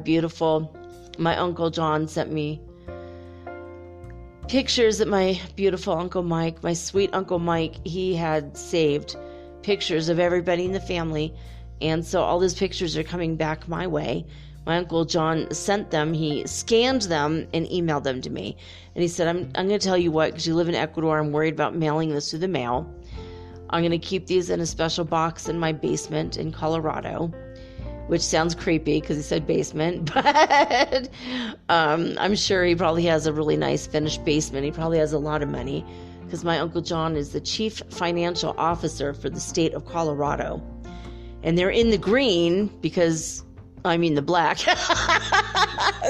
S1: Uncle John sent me pictures that my beautiful Uncle Mike, my sweet Uncle Mike, he had saved pictures of everybody in the family. And so all those pictures are coming back my way. My Uncle John sent them. He scanned them and emailed them to me. And he said, I'm going to tell you what, because you live in Ecuador, I'm worried about mailing this through the mail. I'm going to keep these in a special box in my basement in Colorado, which sounds creepy because he said basement, but I'm sure he probably has a really nice finished basement. He probably has a lot of money because my Uncle John is the chief financial officer for the state of Colorado. And they're in the green because... the black.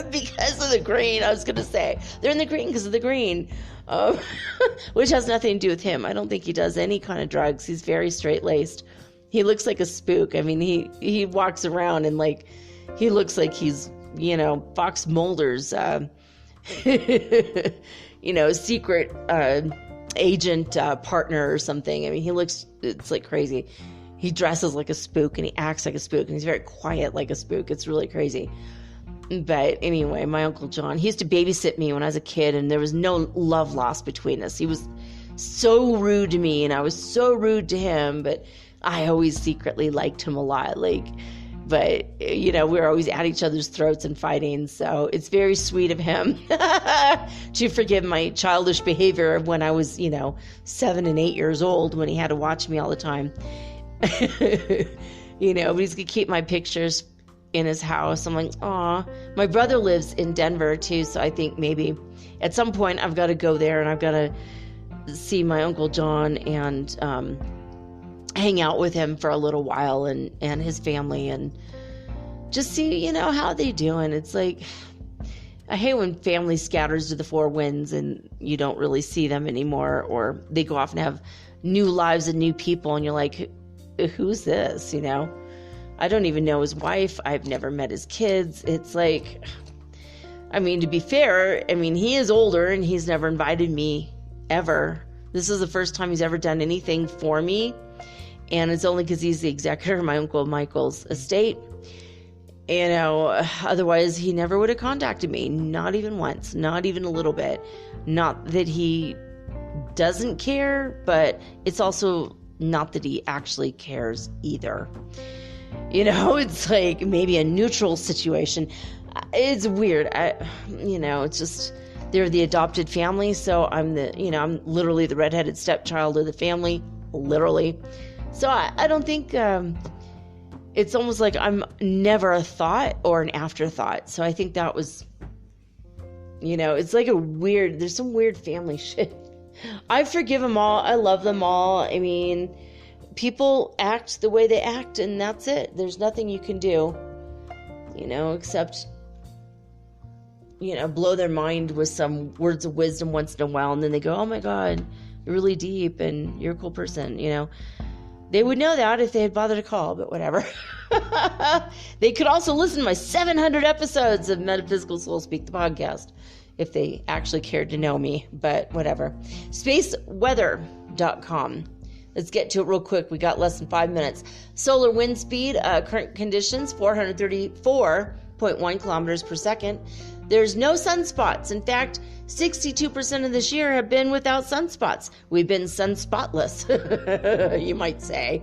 S1: Because of the green, I was going to say. They're in the green because of the green. Which has nothing to do with him. I don't think he does any kind of drugs. He's very straight-laced. He looks like a spook. He walks around and, he looks like he's, Fox Mulder's, secret agent partner or something. It's crazy. He dresses like a spook and he acts like a spook and he's very quiet like a spook. It's really crazy. But anyway, my Uncle John, he used to babysit me when I was a kid and there was no love lost between us. He was so rude to me and I was so rude to him, but I always secretly liked him a lot. But we were always at each other's throats and fighting. So it's very sweet of him to forgive my childish behavior when I was, 7 and 8 years old when he had to watch me all the time. But he's gonna keep my pictures in his house. I'm like, aw. My brother lives in Denver too, so I think maybe at some point I've got to go there and I've got to see my Uncle John and hang out with him for a little while and his family and just see, how they doing. It's like, I hate when family scatters to the four winds and you don't really see them anymore, or they go off and have new lives and new people and you're like, who's this? I don't even know his wife. I've never met his kids. It's like, to be fair, he is older and he's never invited me ever. This is the first time he's ever done anything for me. And it's only because he's the executor of my Uncle Michael's estate. Otherwise he never would have contacted me. Not even once, not even a little bit. Not that he doesn't care, but it's also not that he actually cares either. It's like maybe a neutral situation. It's weird. It's just, they're the adopted family. So I'm I'm literally the redheaded stepchild of the family, literally. So I don't think, it's almost like I'm never a thought or an afterthought. So I think that was, it's like there's some weird family shit. I forgive them all. I love them all. I mean, people act the way they act, and that's it. There's nothing you can do, except, blow their mind with some words of wisdom once in a while. And then they go, oh my God, you're really deep and you're a cool person, They would know that if they had bothered to call, but whatever. They could also listen to my 700 episodes of Metaphysical Soul Speak, the podcast, if they actually cared to know me, but whatever. Spaceweather.com. Let's get to it real quick. We got less than 5 minutes. Solar wind speed, current conditions, 434.1 kilometers per second. There's no sunspots. In fact, 62% of this year have been without sunspots. We've been sunspotless, you might say.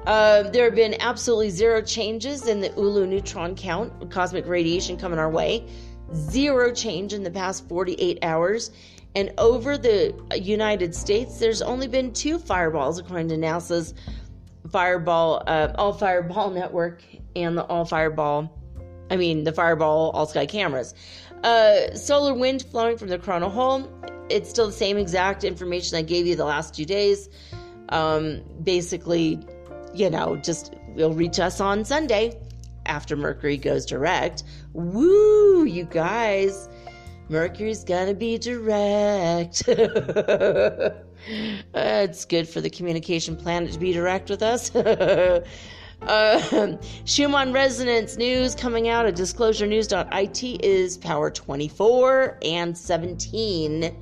S1: There have been absolutely zero changes in the Ulu neutron count, cosmic radiation coming our way. Zero change in the past 48 hours. And over the United States, there's only been 2 fireballs, according to NASA's All Fireball Network and the the Fireball All Sky cameras. Solar wind flowing from the coronal hole. It's still the same exact information I gave you the last 2 days. Basically, just will reach us on Sunday after Mercury goes direct. Woo, you guys. Mercury's gonna be direct. It's good for the communication planet to be direct with us. Schumann Resonance news coming out at disclosurenews.it is power 24 and 17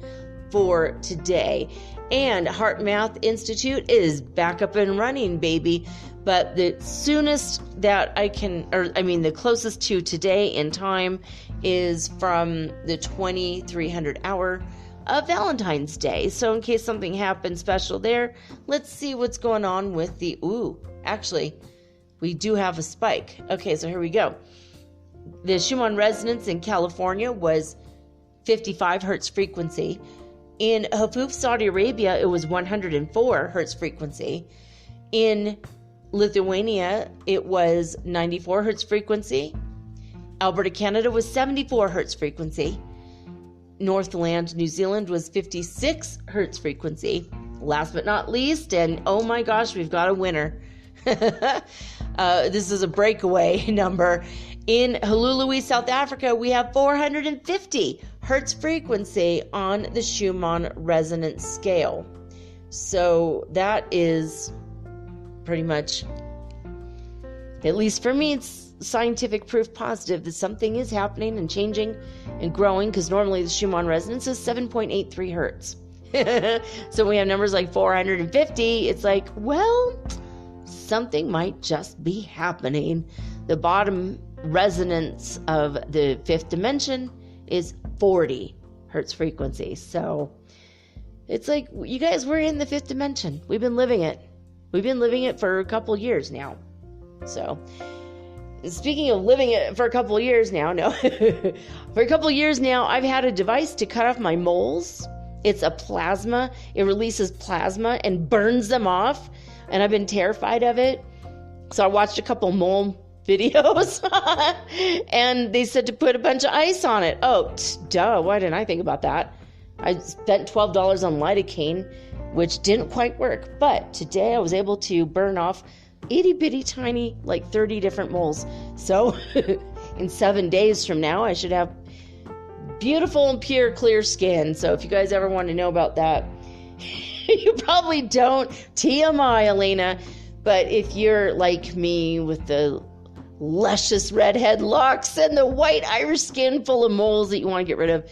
S1: for today. And Heart Math Institute is back up and running, baby. But the soonest that the closest to today in time is from the 2300 hour of Valentine's Day. So in case something happens special there, let's see what's going on with actually, we do have a spike. Okay, so here we go. The Schumann Resonance in California was 55 hertz frequency. In Hafuf, Saudi Arabia, it was 104 hertz frequency. In Lithuania, it was 94 hertz frequency. Alberta, Canada was 74 hertz frequency. Northland, New Zealand was 56 hertz frequency. Last but not least, and oh my gosh, we've got a winner. This is a breakaway number. In Hululu, South Africa, we have 450 hertz frequency on the Schumann Resonance scale. So that is pretty much, at least for me, it's scientific proof positive that something is happening and changing and growing, because normally the Schumann Resonance is 7.83 hertz. So when we have numbers like 450, it's like, well, something might just be happening. The bottom resonance of the 5th dimension is 40 hertz frequency. So it's like, you guys, we're in the 5th dimension. We've been living it. We've been living it for a couple years now. So speaking of living it for a couple of years now, for a couple of years now, I've had a device to cut off my moles. It's a plasma. It releases plasma and burns them off. And I've been terrified of it. So I watched a couple mole videos and they said to put a bunch of ice on it. Oh, duh. Why didn't I think about that? I spent $12 on lidocaine, which didn't quite work. But today I was able to burn off itty bitty tiny, like 30 different moles. So in 7 days from now, I should have beautiful and pure clear skin. So if you guys ever want to know about that, you probably don't. TMI, Elena. But if you're like me with the luscious redhead locks and the white Irish skin full of moles that you want to get rid of,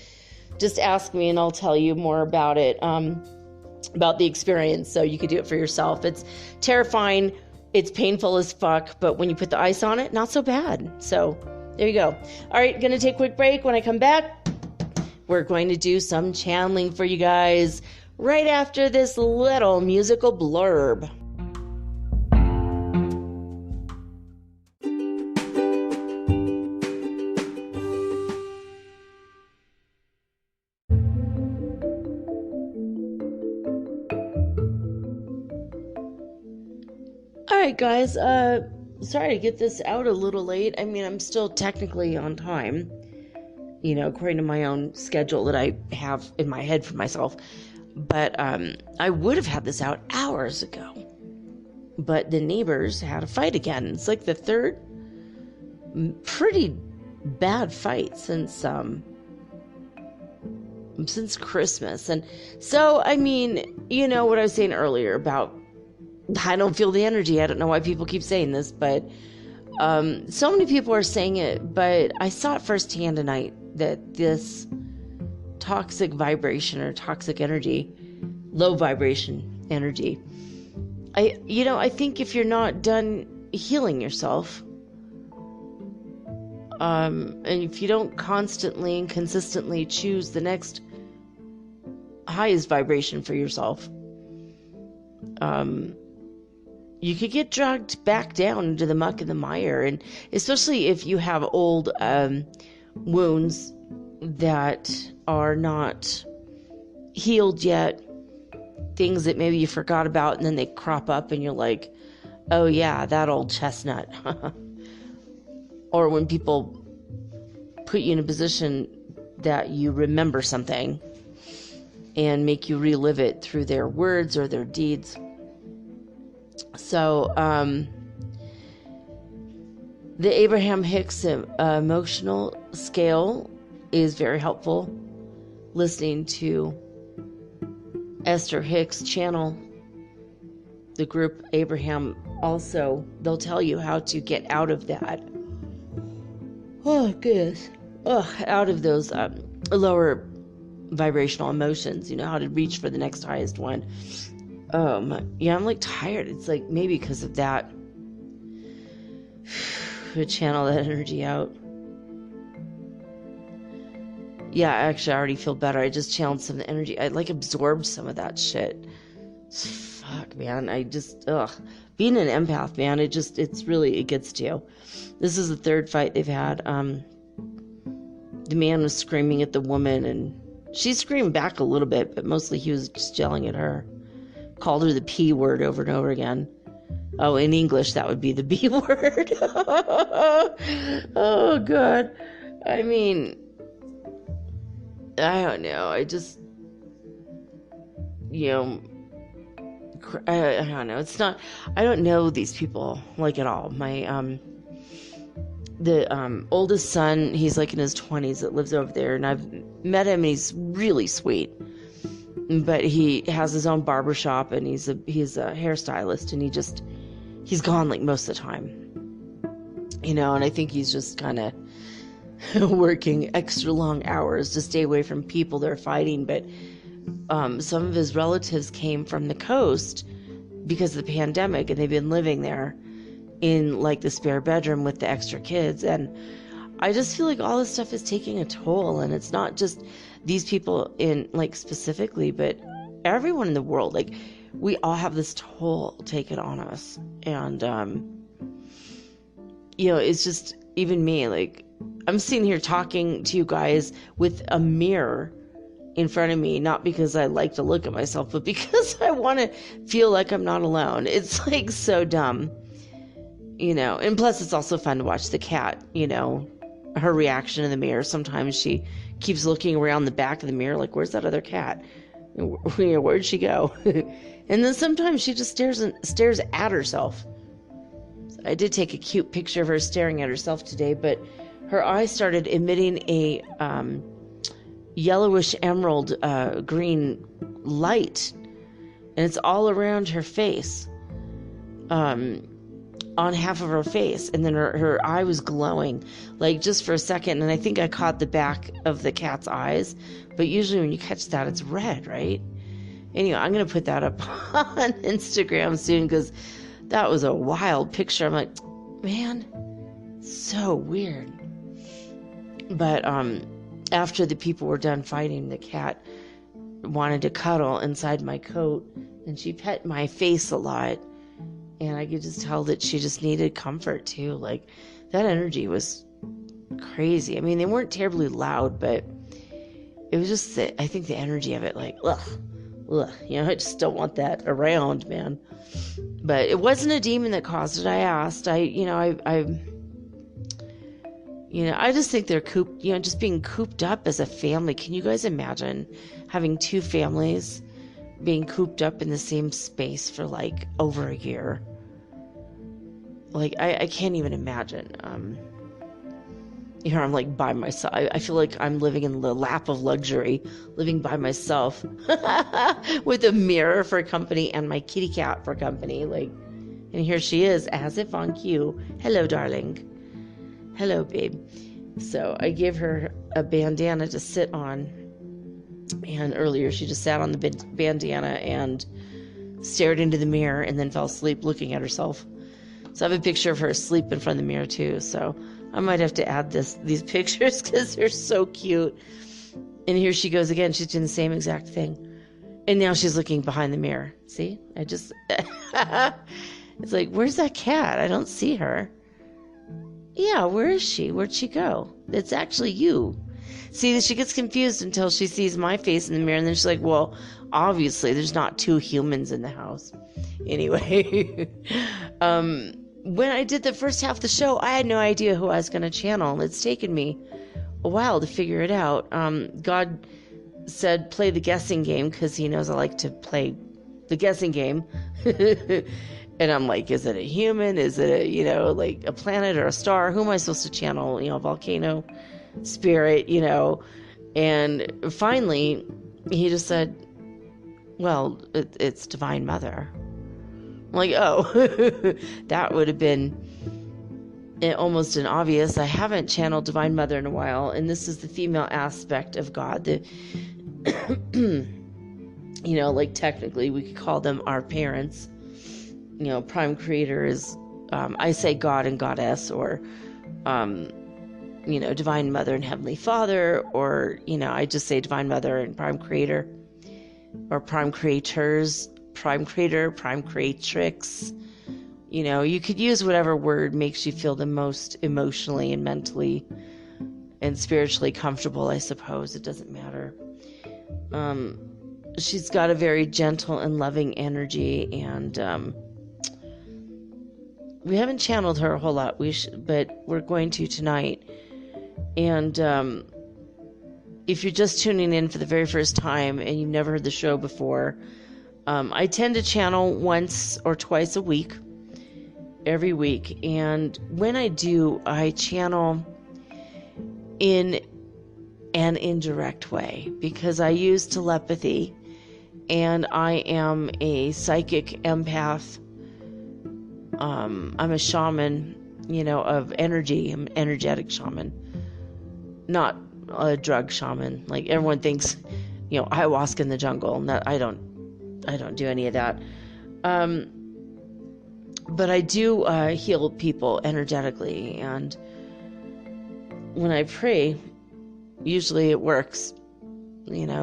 S1: just ask me and I'll tell you more about it, about the experience, so you could do it for yourself. It's terrifying. It's painful as fuck, but when you put the ice on it, not so bad. So there you go. All right, gonna take a quick break. When I come back, we're going to do some channeling for you guys right after this little musical blurb. All right, guys, sorry to get this out a little late. I mean, I'm still technically on time, according to my own schedule that I have in my head for myself. But I would have had this out hours ago. But the neighbors had a fight again. It's like the third pretty bad fight since Christmas. And so, I mean, what I was saying earlier about I don't feel the energy. I don't know why people keep saying this, but so many people are saying it, but I saw it firsthand tonight that this toxic vibration or toxic energy, low vibration energy, I think if you're not done healing yourself, and if you don't constantly and consistently choose the next highest vibration for yourself, you could get dragged back down into the muck and the mire. And especially if you have old wounds that are not healed yet, things that maybe you forgot about, and then they crop up and you're like, oh yeah, that old chestnut. Or when people put you in a position that you remember something and make you relive it through their words or their deeds. So, the Abraham Hicks emotional scale is very helpful. Listening to Esther Hicks channel the group Abraham, also, they'll tell you how to get out of that. Oh, goodness. Out of those lower vibrational emotions, how to reach for the next highest one. Yeah, I'm like tired. It's like maybe because of that. To channel that energy out. Yeah, actually, I already feel better. I just channeled some of the energy. I like absorbed some of that shit. Fuck, man. Being an empath, man, it gets to you. This is the third fight they've had. The man was screaming at the woman, and she screamed back a little bit, but mostly he was just yelling at her. Called her the P word over and over again. Oh, in English, that would be the B word. Oh, God. I mean, I don't know. I just, I don't know. It's not, I don't know these people, like, at all. My, the oldest son, he's like in his 20s that lives over there, and I've met him, and he's really sweet. But he has his own barbershop, and he's a hairstylist, and he's gone like most of the time, and I think he's just kind of working extra long hours to stay away from people that are fighting. But some of his relatives came from the coast because of the pandemic, and they've been living there in like the spare bedroom with the extra kids. And I just feel like all this stuff is taking a toll, and it's not just these people in like specifically, but everyone in the world. Like, we all have this toll taken on us. And it's just, even me, like, I'm sitting here talking to you guys with a mirror in front of me, not because I like to look at myself, but because I want to feel like I'm not alone. It's like so dumb, and plus it's also fun to watch the cat, her reaction in the mirror. Sometimes she keeps looking around the back of the mirror like, where's that other cat? Where'd she go? And then sometimes she just stares at herself. I did take a cute picture of her staring at herself today, but her eyes started emitting a yellowish emerald green light, and it's all around her face, on half of her face, and then her eye was glowing, like, just for a second, and I think I caught the back of the cat's eyes, but usually when you catch that, it's red, right? Anyway, I'm gonna put that up on Instagram soon, because that was a wild picture. I'm like, man, so weird. But after the people were done fighting, the cat wanted to cuddle inside my coat, and she pet my face a lot, and I could just tell that she just needed comfort too. Like, that energy was crazy. I mean, they weren't terribly loud, but it was just I think the energy of it, like, ugh, I just don't want that around, man. But it wasn't a demon that caused it. I asked. I just think they're cooped, just being cooped up as a family. Can you guys imagine having two families being cooped up in the same space for like over a year? Like, I can't even imagine. Here I'm like by myself. I feel like I'm living in the lap of luxury, living by myself with a mirror for company and my kitty cat for company. Like, and here she is, as if on cue. Hello, darling. Hello, babe. So I gave her a bandana to sit on, and earlier she just sat on the bandana and stared into the mirror and then fell asleep looking at herself. So I have a picture of her asleep in front of the mirror too. So I might have to add these pictures because they're so cute. And here she goes again. She's doing the same exact thing. And now she's looking behind the mirror. See? It's like, where's that cat? I don't see her. Yeah, where is she? Where'd she go? It's actually you. See, she gets confused until she sees my face in the mirror, and then she's like, well, obviously there's not two humans in the house. Anyway, when I did the first half of the show, I had no idea who I was going to channel. It's taken me a while to figure it out. God said, play the guessing game, because he knows I like to play the guessing game. And I'm like, is it a human? Is it like a planet or a star? Who am I supposed to channel? Volcano, spirit, And finally, he just said, well, it's Divine Mother. I'm like, oh, that would have been almost an obvious. I haven't channeled Divine Mother in a while, and this is the female aspect of God. Like technically we could call them our parents. Prime creator is, I say God and Goddess, or, Divine Mother and Heavenly Father, or, I just say Divine Mother and Prime Creator, or Prime Creators, Prime Creator, Prime Creatrix. You could use whatever word makes you feel the most emotionally and mentally and spiritually comfortable, I suppose. It doesn't matter. She's got a very gentle and loving energy, and, we haven't channeled her a whole lot, but we're going to tonight. And if you're just tuning in for the very first time and you've never heard the show before, I tend to channel once or twice a week, every week. And when I do, I channel in an indirect way, because I use telepathy, and I am a psychic empath. I'm a shaman, of energy. I'm an energetic shaman, not a drug shaman. Like everyone thinks, ayahuasca in the jungle. No, I don't do any of that. But I do heal people energetically, and when I pray, usually it works.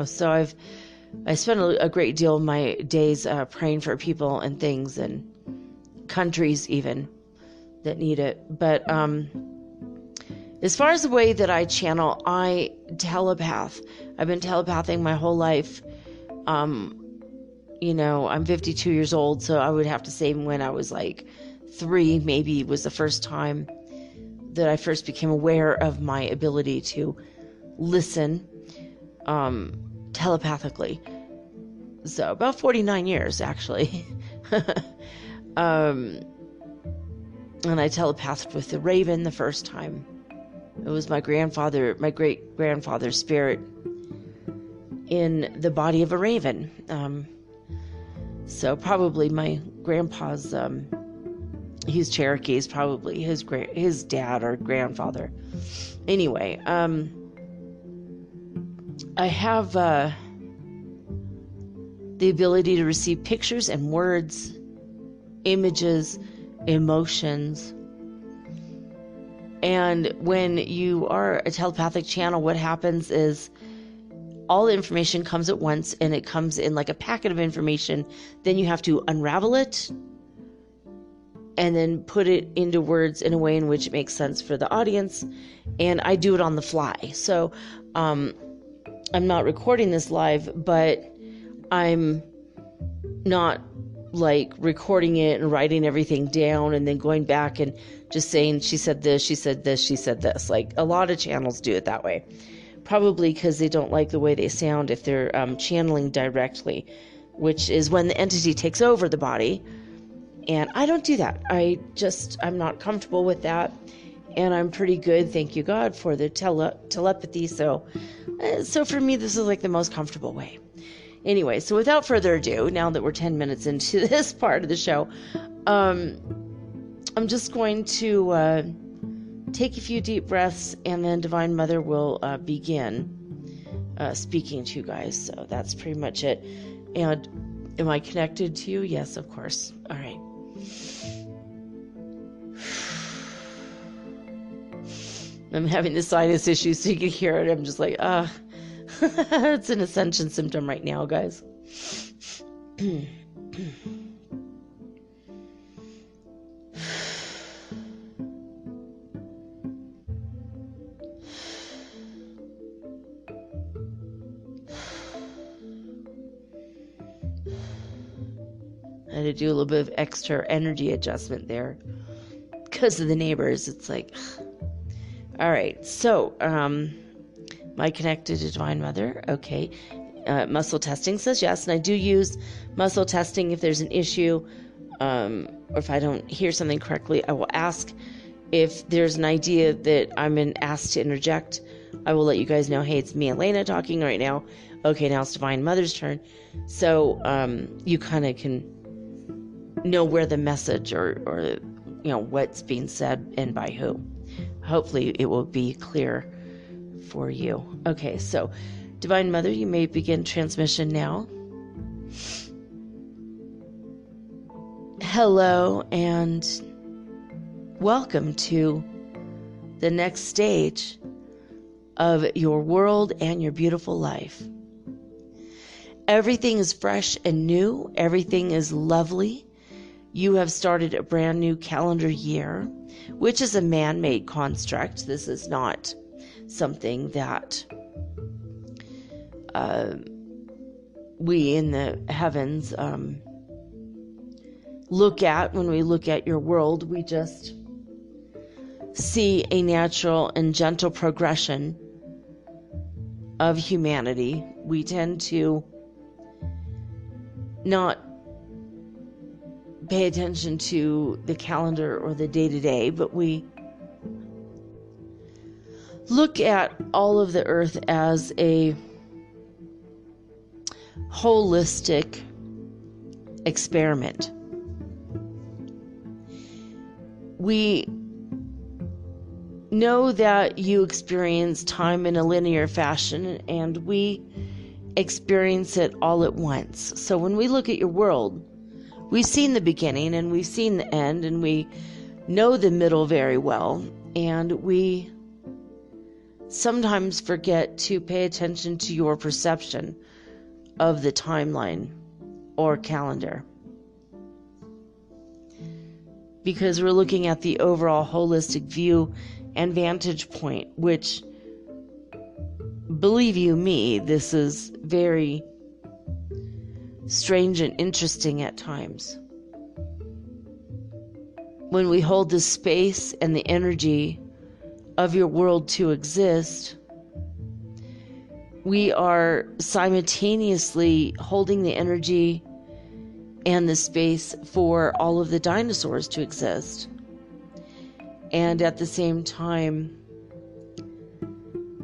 S1: So I spend a great deal of my days praying for people and things and countries even that need it. But as far as the way that I channel, I telepath. I've been telepathing my whole life. I'm 52 years old, so I would have to say when I was like 3, maybe was the first time that I first became aware of my ability to listen telepathically. So about 49 years, actually. And I telepathed with the raven the first time. It was my great grandfather's spirit in the body of a raven. So probably my grandpa's, he's Cherokee, is probably his dad or grandfather. Anyway, I have the ability to receive pictures and words images, emotions. And when you are a telepathic channel, what happens is all the information comes at once, and it comes in like a packet of information. Then you have to unravel it and then put it into words in a way in which it makes sense for the audience. And I do it on the fly. So I'm not recording this live, but I'm not like recording it and writing everything down and then going back and just saying, she said this, she said this, she said this. Like a lot of channels do it that way. Probably because they don't like the way they sound if they're channeling directly, which is when the entity takes over the body. And I don't do that. I'm not comfortable with that. And I'm pretty good, thank you God, for the telepathy. So for me, this is like the most comfortable way. Anyway, so without further ado, now that we're 10 minutes into this part of the show, I'm just going to take a few deep breaths, and then Divine Mother will begin speaking to you guys. So that's pretty much it. And am I connected to you? Yes, of course. All right. I'm having the sinus issue, so you can hear it. I'm just like, it's an ascension symptom right now, guys. I had to do a little bit of extra energy adjustment there because of the neighbors. It's like, all right. So, am I connected to Divine Mother? Okay. Muscle testing says yes. And I do use muscle testing if there's an issue, or if I don't hear something correctly. I will ask if there's an idea that I'm asked to interject. I will let you guys know, hey, it's me, Elena, talking right now. Okay, now it's Divine Mother's turn. So you kind of can know where the message or what's being said and by who. Hopefully it will be clear for you. Okay, so Divine Mother, you may begin transmission now. Hello and welcome to the next stage of your world and your beautiful life. Everything is fresh and new. Everything is lovely. You have started a brand new calendar year, which is a man-made construct. This is not something that we in the heavens look at. When we look at your world, we just see a natural and gentle progression of humanity. We tend to not pay attention to the calendar or the day-to-day, but we look at all of the earth as a holistic experiment. We know that you experience time in a linear fashion, and we experience it all at once. So when we look at your world, we've seen the beginning and we've seen the end, and we know the middle very well, and we sometimes forget to pay attention to your perception of the timeline or calendar, because we're looking at the overall holistic view and vantage point, which, believe you me, this is very strange and interesting at times. When we hold the space and the energy of your world to exist, we are simultaneously holding the energy and the space for all of the dinosaurs to exist. And at the same time,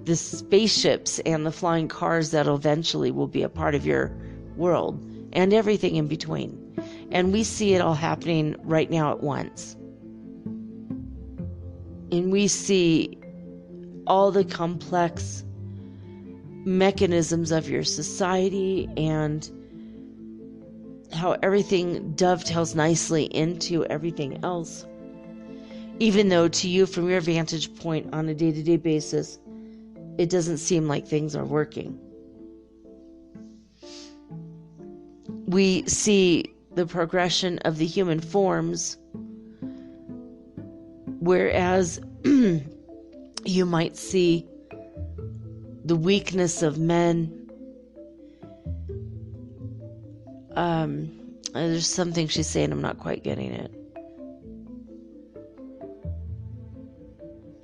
S1: the spaceships and the flying cars that eventually will be a part of your world, and everything in between. And we see it all happening right now at once. And we see all the complex mechanisms of your society and how everything dovetails nicely into everything else, even though to you, from your vantage point on a day-to-day basis, it doesn't seem like things are working. We see the progression of the human forms, whereas you might see the weakness of men. There's something she's saying, I'm not quite getting it.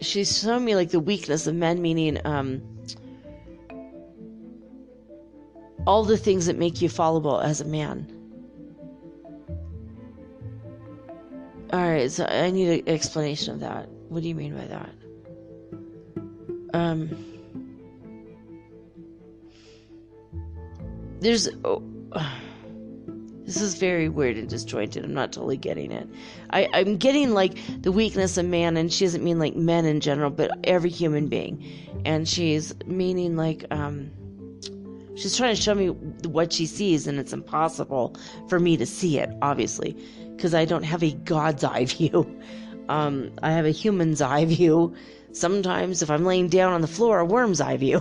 S1: She's showing me like the weakness of men, meaning all the things that make you fallible as a man. Alright, so I need an explanation of that. What do you mean by that? This is very weird and disjointed. I'm not totally getting it. I'm getting like the weakness of man, and she doesn't mean like men in general, but every human being. And she's meaning like, she's trying to show me what she sees, and it's impossible for me to see it, obviously, because I don't have a God's eye view. I have a human's eye view. Sometimes if I'm laying down on the floor, a worm's eye view.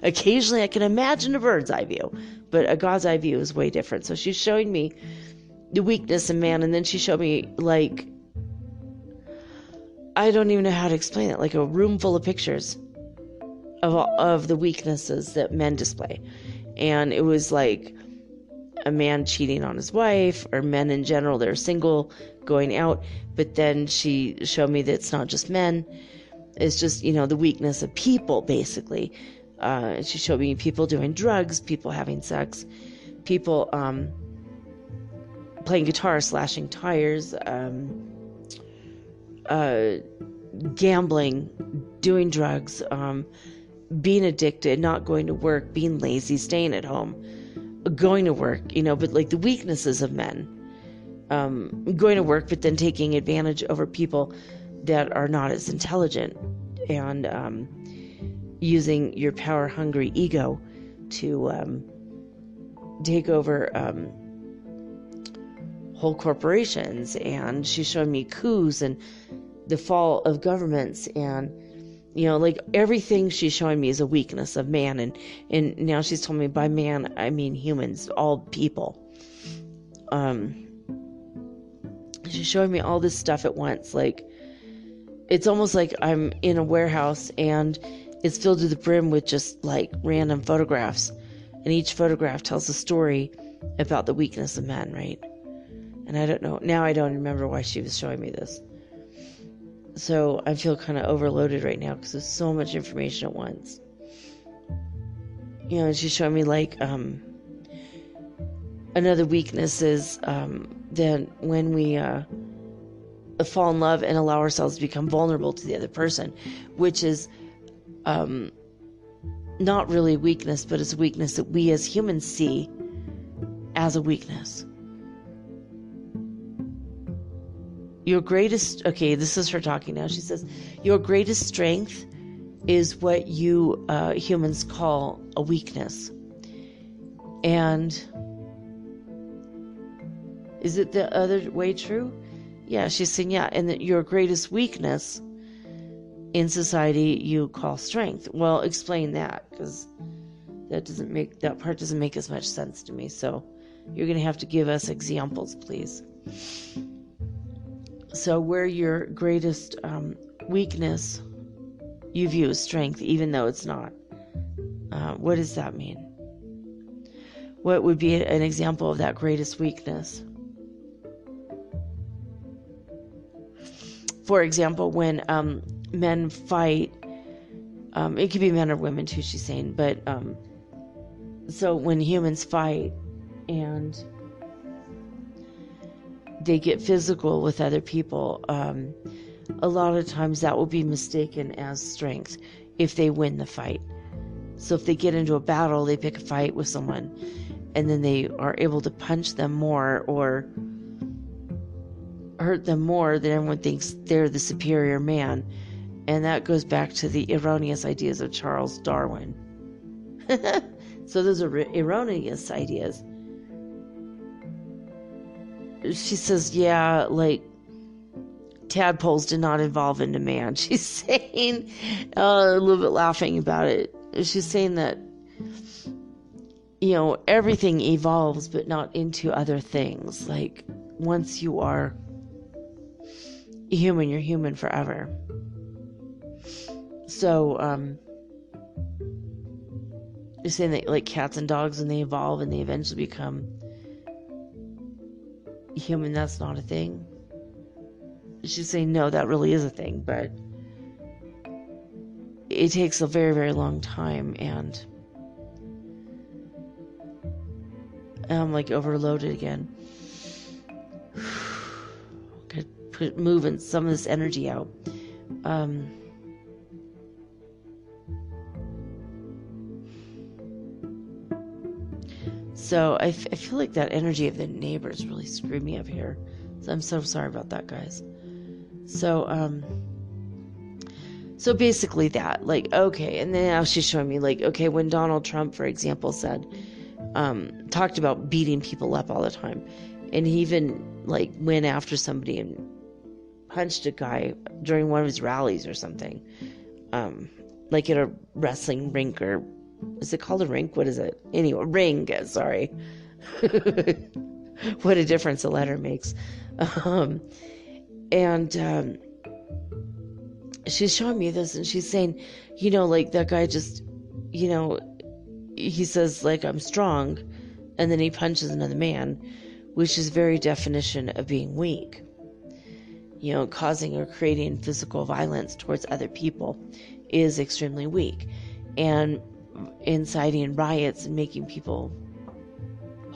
S1: Occasionally I can imagine a bird's eye view, but a God's eye view is way different. So she's showing me the weakness in man, and then she showed me, like, I don't even know how to explain it, like a room full of pictures of the weaknesses that men display. And it was like a man cheating on his wife, or men in general that are single going out. But then she showed me that it's not just men, it's just, the weakness of people, basically. She showed me people doing drugs, people having sex, people playing guitar, slashing tires, gambling, doing drugs, being addicted, not going to work, being lazy, staying at home, going to work, but like the weaknesses of men, going to work, but then taking advantage over people that are not as intelligent, and using your power-hungry ego to take over whole corporations. And she's showing me coups and the fall of governments, and like everything she's showing me is a weakness of man. And now she's told me by man I mean humans, all people. She's showing me all this stuff at once. Like, it's almost like I'm in a warehouse and it's filled to the brim with just like random photographs, and each photograph tells a story about the weakness of men, right? And I don't know, now I don't remember why she was showing me this. So I feel kind of overloaded right now because there's so much information at once. And she's showing me like another weakness is that when we fall in love and allow ourselves to become vulnerable to the other person, which is not really a weakness, but it's a weakness that we as humans see as a weakness. Your greatest, okay, this is her talking now. She says, your greatest strength is what you humans call a weakness. And is it the other way true? Yeah, she's saying, yeah, and that your greatest weakness in society you call strength. Well, explain that, because that part doesn't make as much sense to me. So you're going to have to give us examples, please. So where your greatest weakness you view as strength, even though it's not. What does that mean? What would be an example of that greatest weakness? For example, when men fight, it could be men or women too, she's saying, but so when humans fight and they get physical with other people, a lot of times that will be mistaken as strength if they win the fight. So if they get into a battle, they pick a fight with someone, and then they are able to punch them more or hurt them more, then everyone thinks they're the superior man. And that goes back to the erroneous ideas of Charles Darwin. So those are erroneous ideas. she says, yeah, like, tadpoles did not evolve into man. She's saying, a little bit laughing about it. She's saying that, everything evolves, but not into other things. Like, once you are human, you're human forever. So, you're saying that, like, cats and dogs, when they evolve and they eventually become human, that's not a thing. She's saying, no, that really is a thing, but it takes a very, very long time, and I'm, like, overloaded again. Could moving some of this energy out. So I feel like that energy of the neighbors really screwed me up here. So I'm so sorry about that, guys. So basically that, like, okay, and then now she's showing me, like, okay, when Donald Trump, for example, said, talked about beating people up all the time, and he even, like, went after somebody and punched a guy during one of his rallies or something, like at a wrestling rink, or is it called a rink? What is it? Anyway, ring, sorry. What a difference a letter makes. And she's showing me this, and she's saying, like, that guy just, he says, like, I'm strong, and then he punches another man, which is very definition of being weak. Causing or creating physical violence towards other people is extremely weak. And inciting riots and making people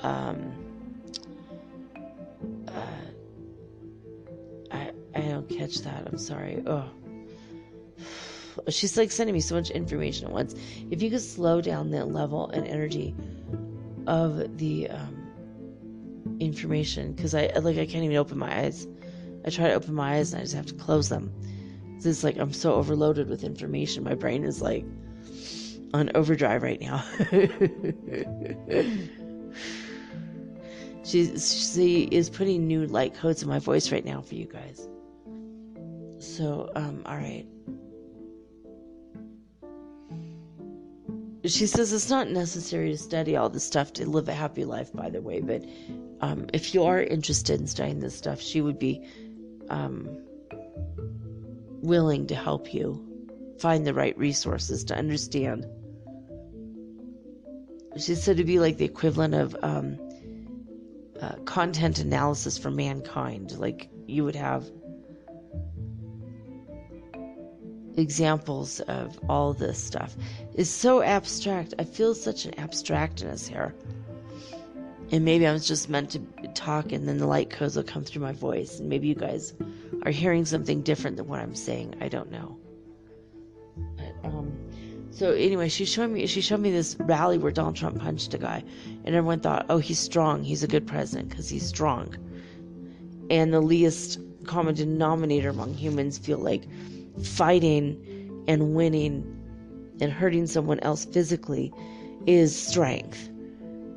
S1: I don't catch that. I'm sorry. Oh, she's, like, sending me so much information at once. If you could slow down the level and energy of the information, because I can't even open my eyes. I try to open my eyes and I just have to close them. It's like I'm so overloaded with information. My brain is, like, on overdrive right now. She is putting new light codes in my voice right now for you guys. So, all right. She says it's not necessary to study all this stuff to live a happy life, by the way, but if you are interested in studying this stuff, she would be willing to help you find the right resources to understand. She said to be like the equivalent of content analysis for mankind. Like, you would have examples of all this stuff. It's so abstract. I feel such an abstractness here. And maybe I was just meant to talk, and then the light codes will come through my voice, and maybe you guys are hearing something different than what I'm saying. I don't know. But, so anyway, she showed me this rally where Donald Trump punched a guy, and everyone thought, oh, he's strong. He's a good president because he's strong. And the least common denominator among humans feel like fighting and winning and hurting someone else physically is strength.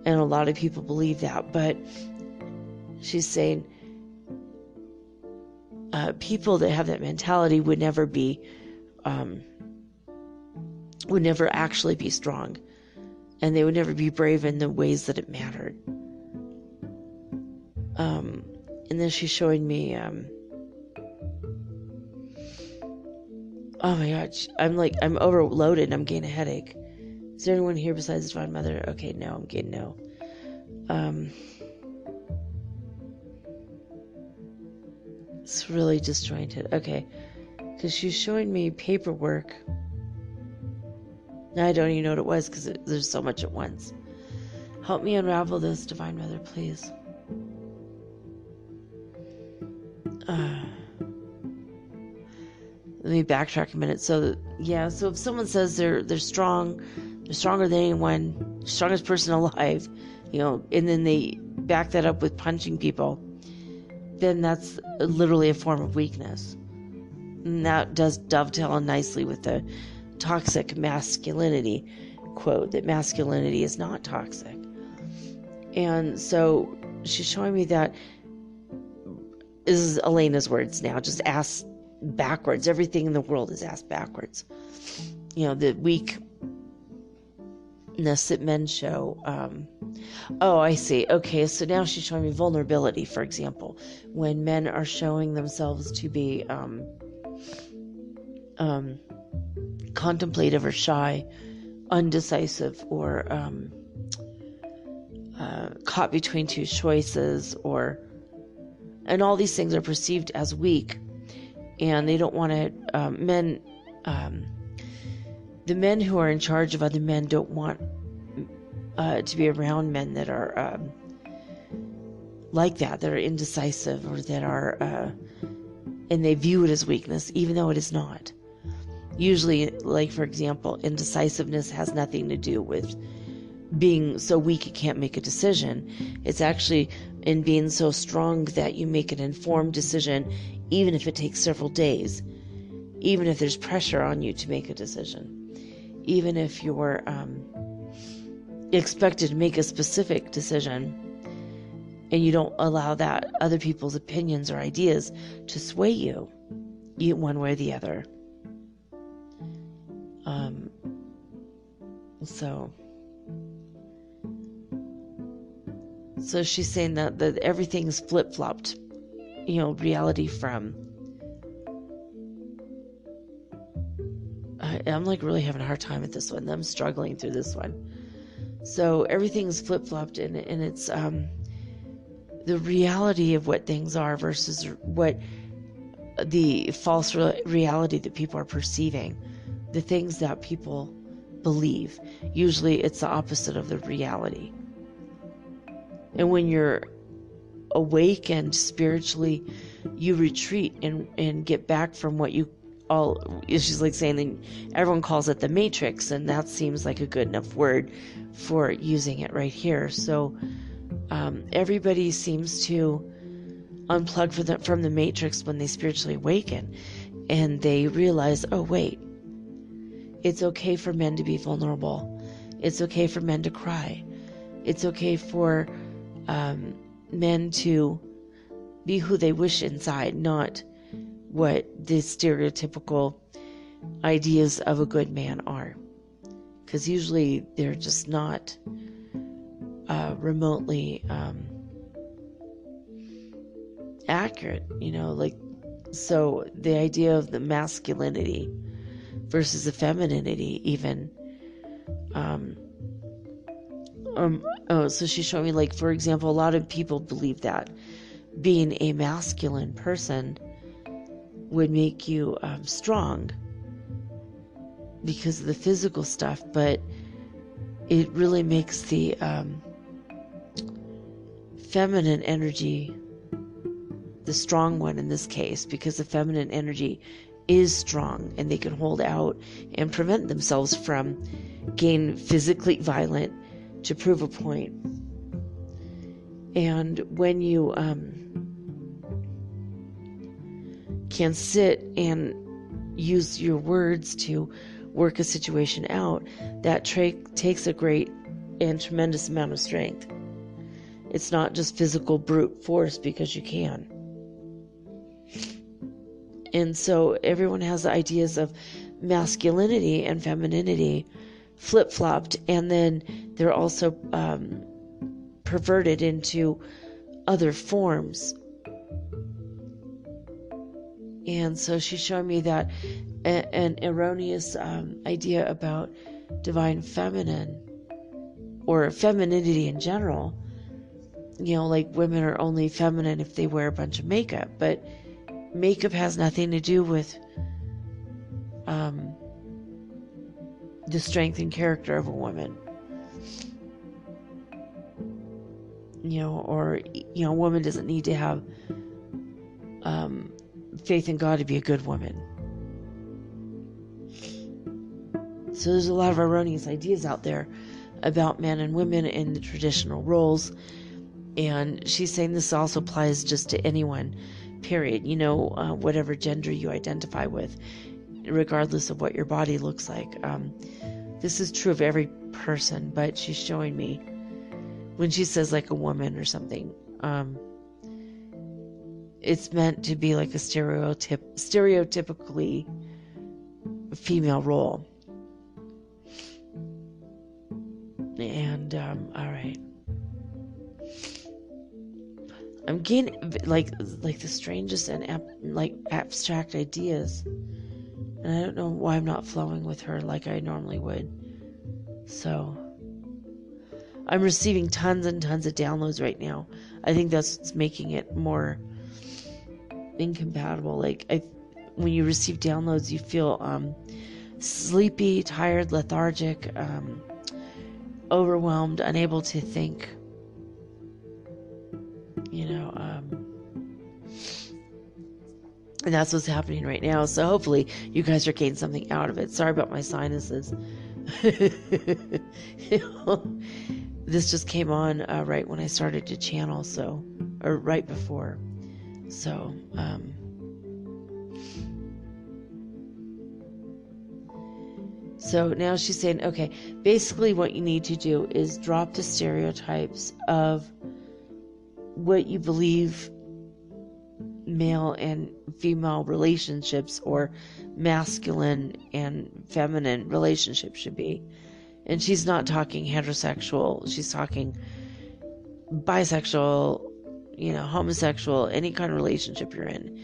S1: And a lot of people believe that, but she's saying people that have that mentality would never actually be strong, and they would never be brave in the ways that it mattered. And then she's showing me, oh my God, I'm overloaded and I'm getting a headache. Is there anyone here besides the Divine Mother? Okay, no, I'm getting no. It's really disjointed. Okay, because she's showing me paperwork. Now I don't even know what it was because there's so much at once. Help me unravel this, Divine Mother, please. Let me backtrack a minute. So if someone says they're strong, they're stronger than anyone, strongest person alive, and then they back that up with punching people, then that's literally a form of weakness. And that does dovetail nicely with the toxic masculinity quote, that masculinity is not toxic. And so she's showing me that this is Elena's words now, just asked backwards. Everything in the world is asked backwards. The weakness that men show. Oh, I see. Okay, so now she's showing me vulnerability, for example. When men are showing themselves to be contemplative or shy, undecisive, or caught between two choices, and all these things are perceived as weak, and they don't want to, the men who are in charge of other men don't want to be around men that are like that are indecisive, or that are, and they view it as weakness, even though it is not. Usually, like, for example, indecisiveness has nothing to do with being so weak you can't make a decision. It's actually in being so strong that you make an informed decision, even if it takes several days, even if there's pressure on you to make a decision, even if you're expected to make a specific decision, and you don't allow that other people's opinions or ideas to sway you one way or the other. So she's saying that everything's flip-flopped, reality from... I'm like really having a hard time with this one. I'm struggling through this one. So everything's flip-flopped, and it's the reality of what things are versus what the false reality that people are perceiving, the things that people believe. Usually it's the opposite of the reality. And when you're awakened spiritually, you retreat and get back from what you all, she's like saying that everyone calls it the matrix, and that seems like a good enough word for using it right here. So everybody seems to unplug from the matrix when they spiritually awaken, and they realize, oh wait, it's okay for men to be vulnerable. It's okay for men to cry. It's okay for men to be who they wish inside, not what the stereotypical ideas of a good man are. Because usually they're just not remotely accurate, so the idea of the masculinity versus the femininity even. So she's showing me, like, for example, a lot of people believe that being a masculine person would make you strong because of the physical stuff, but it really makes the feminine energy the strong one in this case, because the feminine energy is strong and they can hold out and prevent themselves from getting physically violent to prove a point. And when you can sit and use your words to work a situation out, that takes a great and tremendous amount of strength. It's not just physical brute force because you can. And so everyone has ideas of masculinity and femininity flip-flopped, and then they're also perverted into other forms. And so she's showing me that an erroneous idea about divine feminine or femininity in general, like women are only feminine if they wear a bunch of makeup, but makeup has nothing to do with the strength and character of a woman. Or a woman doesn't need to have faith in God to be a good woman. So there's a lot of erroneous ideas out there about men and women in the traditional roles, and she's saying this also applies just to anyone, period, whatever gender you identify with, regardless of what your body looks like. This is true of every person, but she's showing me when she says like a woman or something, it's meant to be like a stereotypically female role. And all right, I'm getting like the strangest and abstract ideas, and I don't know why I'm not flowing with her like I normally would. So I'm receiving tons and tons of downloads right now. I think that's what's making it more incompatible. Like when you receive downloads, you feel sleepy, tired, lethargic, overwhelmed, unable to think. And that's what's happening right now. So hopefully you guys are getting something out of it. Sorry about my sinuses. This just came on right when I started to channel, or right before. So, so now she's saying, okay, basically what you need to do is drop the stereotypes of what you believe male and female relationships or masculine and feminine relationships should be. And she's not talking heterosexual, she's talking bisexual, homosexual, any kind of relationship you're in.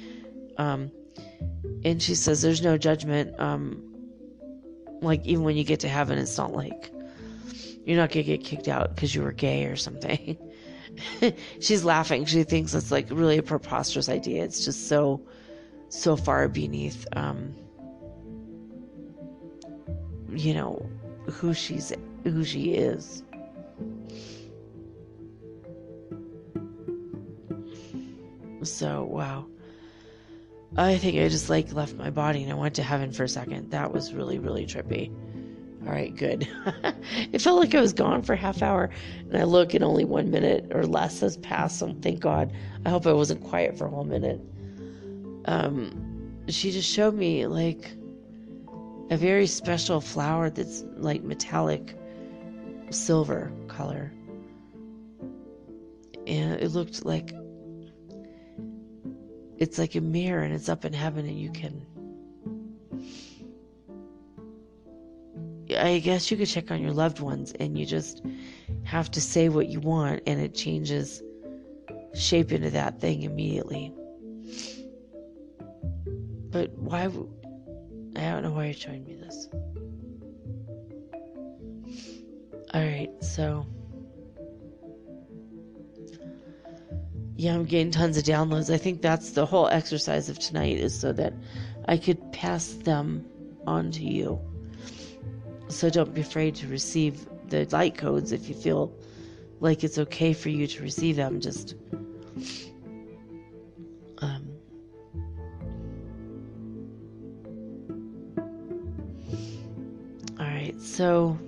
S1: And she says there's no judgment. Like even when you get to heaven, it's not like you're not gonna get kicked out because you were gay or something. She's laughing. She thinks it's like really a preposterous idea. It's just so far beneath, who she is. So, wow. I think I just left my body and I went to heaven for a second. That was really, really trippy. All right, good. It felt like I was gone for a half hour, and I look and only 1 minute or less has passed, so thank God. I hope I wasn't quiet for a whole minute. She just showed me a very special flower that's metallic silver color. And it looked like it's like a mirror, and it's up in heaven, and you can... I guess you could check on your loved ones, and you just have to say what you want, and it changes shape into that thing immediately. But why? I don't know why you're showing me this. Alright, so... yeah, I'm getting tons of downloads. I think that's the whole exercise of tonight, is so that I could pass them on to you. So don't be afraid to receive the light codes if you feel like it's okay for you to receive them. Just alright, so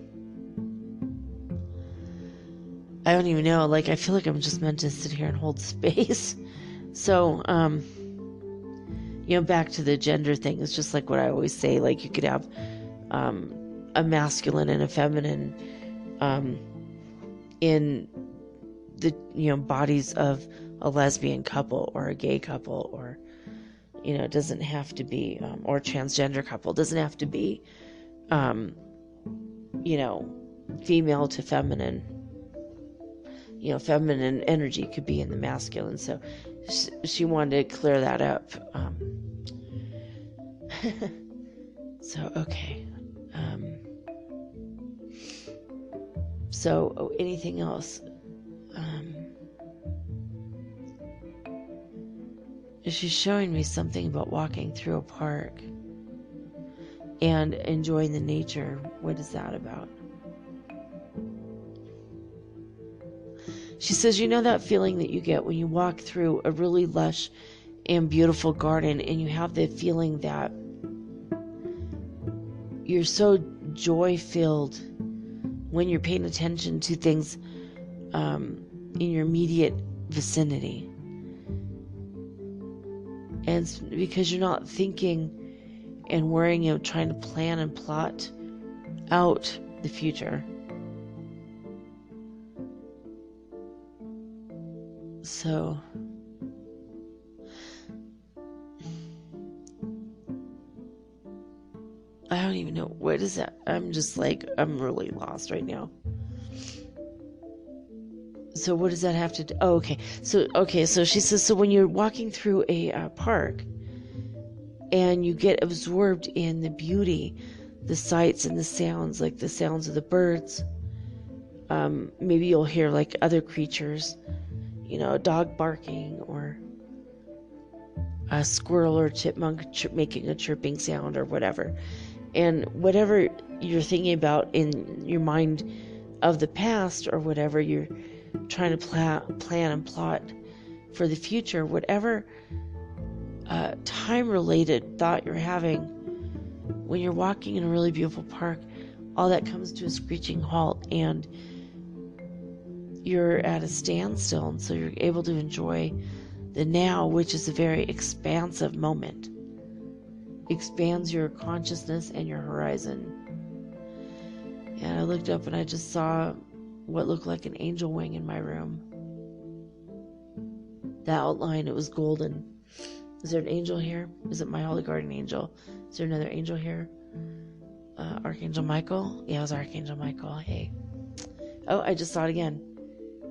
S1: I don't even know, I feel like I'm just meant to sit here and hold space. So back to the gender thing, it's just like what I always say, you could have a masculine and a feminine in the bodies of a lesbian couple or a gay couple, or it doesn't have to be or a transgender couple. It doesn't have to be female to feminine. Feminine energy could be in the masculine. So she wanted to clear that up. So okay. So anything else? She's showing me something about walking through a park and enjoying the nature. What is that about? She says, that feeling that you get when you walk through a really lush and beautiful garden, and you have the feeling that you're so joy-filled when you're paying attention to things in your immediate vicinity. And it's because you're not thinking and worrying, trying to plan and plot out the future. So don't even know. What is that? I'm just like, I'm really lost right now. So what does that have to do? Oh, okay. So she says, so when you're walking through a park and you get absorbed in the beauty, the sights and the sounds, like the sounds of the birds, maybe you'll hear like other creatures, a dog barking or a squirrel or chipmunk making a chirping sound or whatever. And whatever you're thinking about in your mind of the past or whatever you're trying to plan and plot for the future, whatever time-related thought you're having when you're walking in a really beautiful park, all that comes to a screeching halt and you're at a standstill, and so you're able to enjoy the now, which is a very expansive moment. Expands your consciousness and your horizon. And I looked up and I just saw what looked like an angel wing in my room. The outline, it was golden. Is there an angel here? Is it my holy guardian angel? Is there another angel here? Archangel Michael? Yeah, it was Archangel Michael. Hey. Oh, I just saw it again.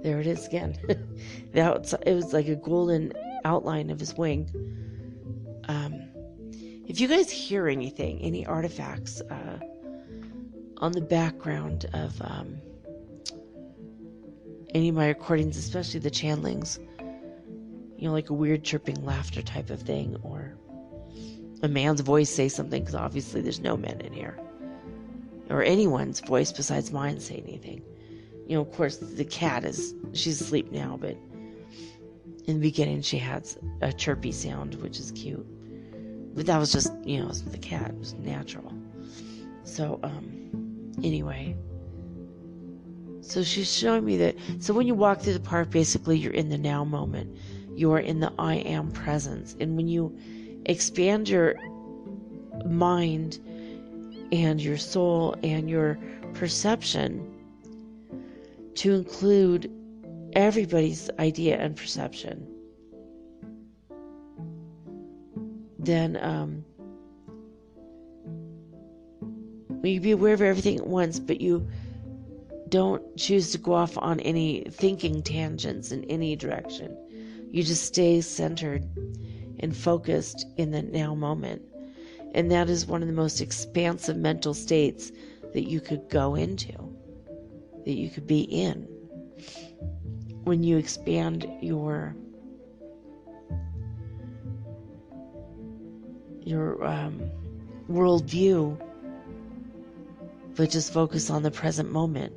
S1: There it is again. It was like a golden outline of his wing. If you guys hear anything, any artifacts on the background of any of my recordings, especially the channelings, like a weird chirping laughter type of thing, or a man's voice say something, because obviously there's no men in here, or anyone's voice besides mine say anything. Of course, the cat she's asleep now, but in the beginning she had a chirpy sound, which is cute. But that was just, it was the cat. It was natural. So, anyway. So she's showing me that, so when you walk through the park, basically you're in the now moment. You are in the I am presence. And when you expand your mind and your soul and your perception to include everybody's idea and perception, then you be aware of everything at once, but you don't choose to go off on any thinking tangents in any direction. You just stay centered and focused in the now moment. And that is one of the most expansive mental states that you could go into, that you could be in. When you expand your worldview, but just focus on the present moment.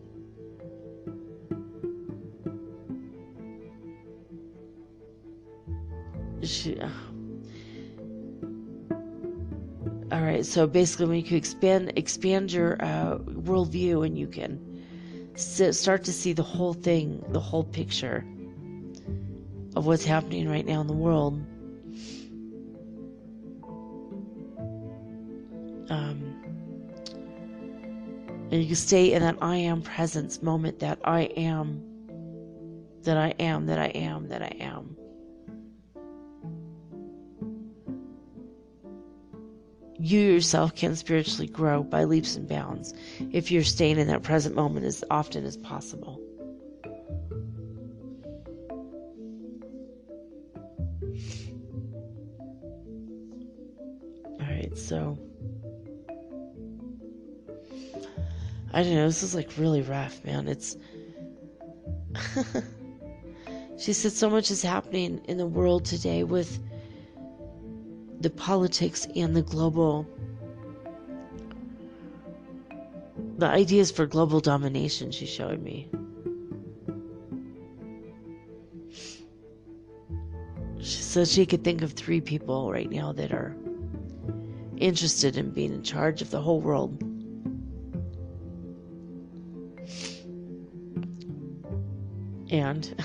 S1: All right, so basically when you can expand your worldview, and you can start to see the whole thing, the whole picture of what's happening right now in the world. And you can stay in that I am presence moment, that I am, that I am, that I am, that I am. You yourself can spiritually grow by leaps and bounds if you're staying in that present moment as often as possible. Alright, so I don't know, this is like really rough, man. It's she said so much is happening in the world today with the politics and the ideas for global domination she showed me. She said she could think of 3 people right now that are interested in being in charge of the whole world. And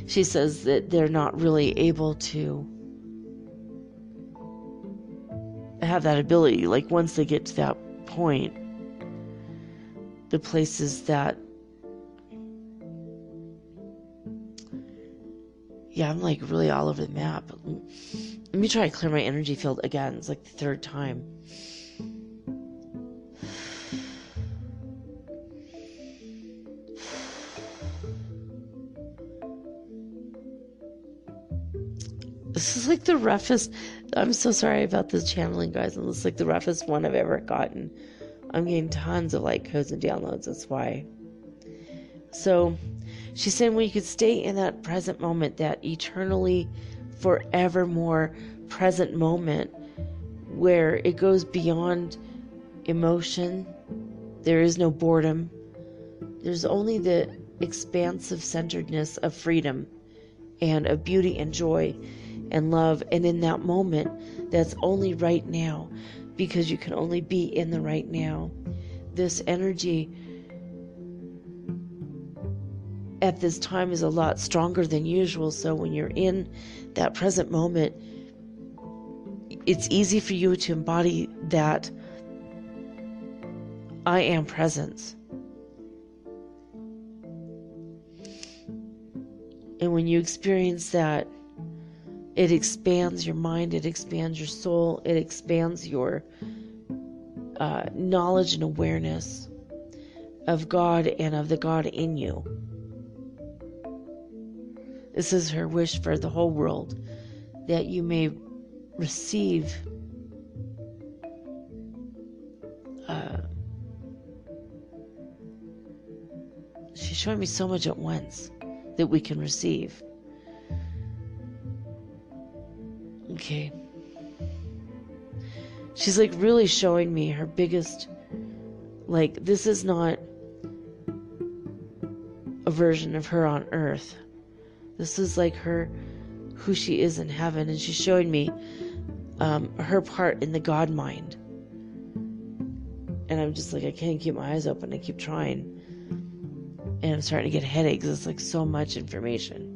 S1: she says that they're not really able to have that ability. Like, once they get to that point, the places that, yeah, I'm like really all over the map. Let me try to clear my energy field again. It's like the 3rd time. This is like the roughest. I'm so sorry about this channeling, guys. And this is like the roughest one I've ever gotten. I'm getting tons of like codes and downloads. That's why. So she's saying when you could stay in that present moment, that eternally, forevermore present moment where it goes beyond emotion. There is no boredom. There's only the expansive centeredness of freedom and of beauty and joy and love. And in that moment, that's only right now, because you can only be in the right now. This energy at this time is a lot stronger than usual. So when you're in that present moment, it's easy for you to embody that I am presence. And when you experience that, it expands your mind, it expands your soul, it expands your knowledge and awareness of God and of the God in you. This is her wish for the whole world, that you may receive she's showing me so much at once that we can receive. Okay. She's like really showing me her biggest, like, this is not a version of her on earth. This is like her, who she is in heaven. And she's showing me her part in the God mind. And I'm just like, I can't keep my eyes open. I keep trying. And I'm starting to get headaches. It's like so much information.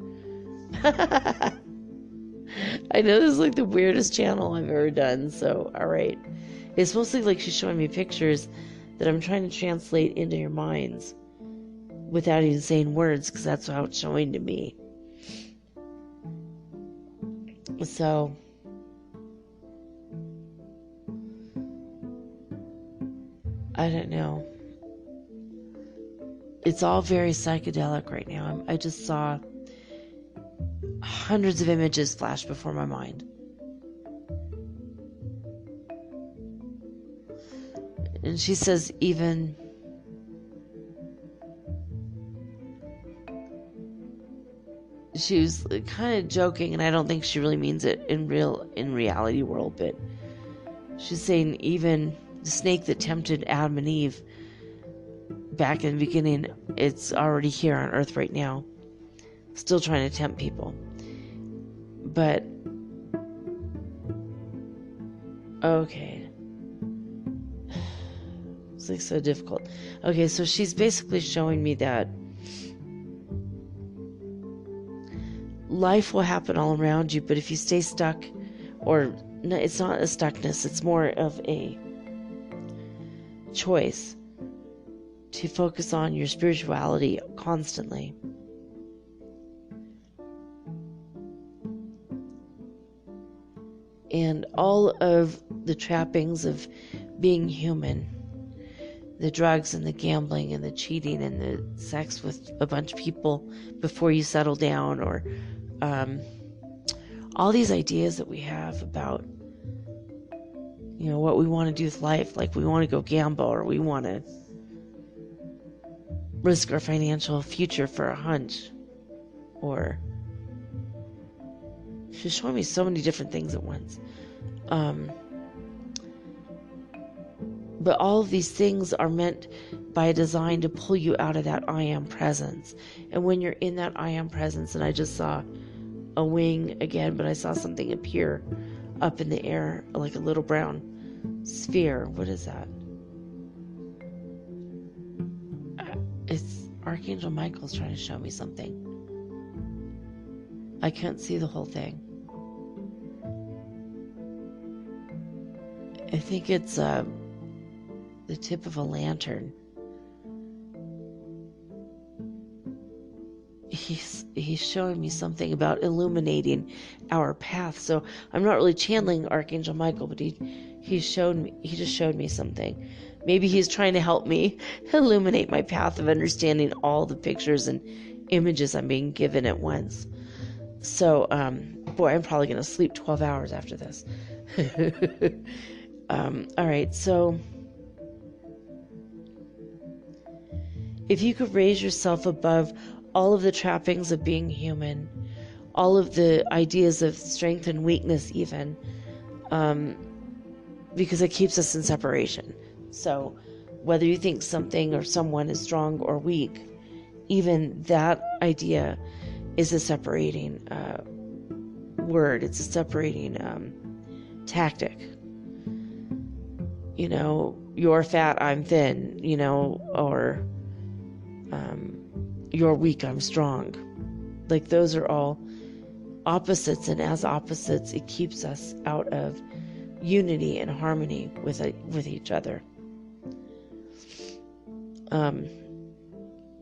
S1: I know this is like the weirdest channel I've ever done. So, alright. It's mostly like she's showing me pictures that I'm trying to translate into your minds without even saying words, because that's how it's showing to me. So, I don't know. It's all very psychedelic right now. I just saw hundreds of images flash before my mind. And she says even she was kind of joking, and I don't think she really means it in reality world, but she's saying even the snake that tempted Adam and Eve back in the beginning, it's already here on Earth right now, still trying to tempt people. But okay, it's like so difficult. Okay, so she's basically showing me that life will happen all around you, but if you stay stuck, or no, it's not a stuckness, it's more of a choice to focus on your spirituality constantly. And all of the trappings of being human, the drugs and the gambling and the cheating and the sex with a bunch of people before you settle down, or all these ideas that we have about, you know, what we want to do with life. Like we want to go gamble, or we want to risk our financial future for a hunch, or she's showing me so many different things at once. But all of these things are meant by design to pull you out of that I am presence. And when you're in that I am presence, and I just saw a wing again, but I saw something appear up in the air, like a little brown sphere. What is that? It's Archangel Michael's trying to show me something. I can't see the whole thing. I think it's the tip of a lantern. He's showing me something about illuminating our path. So I'm not really channeling Archangel Michael, but he just showed me something. Maybe he's trying to help me illuminate my path of understanding all the pictures and images I'm being given at once. So Boy, I'm probably going to sleep 12 hours after this. All right, so if you could raise yourself above all of the trappings of being human, all of the ideas of strength and weakness even, because it keeps us in separation. So whether you think something or someone is strong or weak, even that idea is a separating word. It's a separating tactic. You know, you're fat, I'm thin, you know, or you're weak, I'm strong. Like, those are all opposites, and as opposites, it keeps us out of unity and harmony with each other.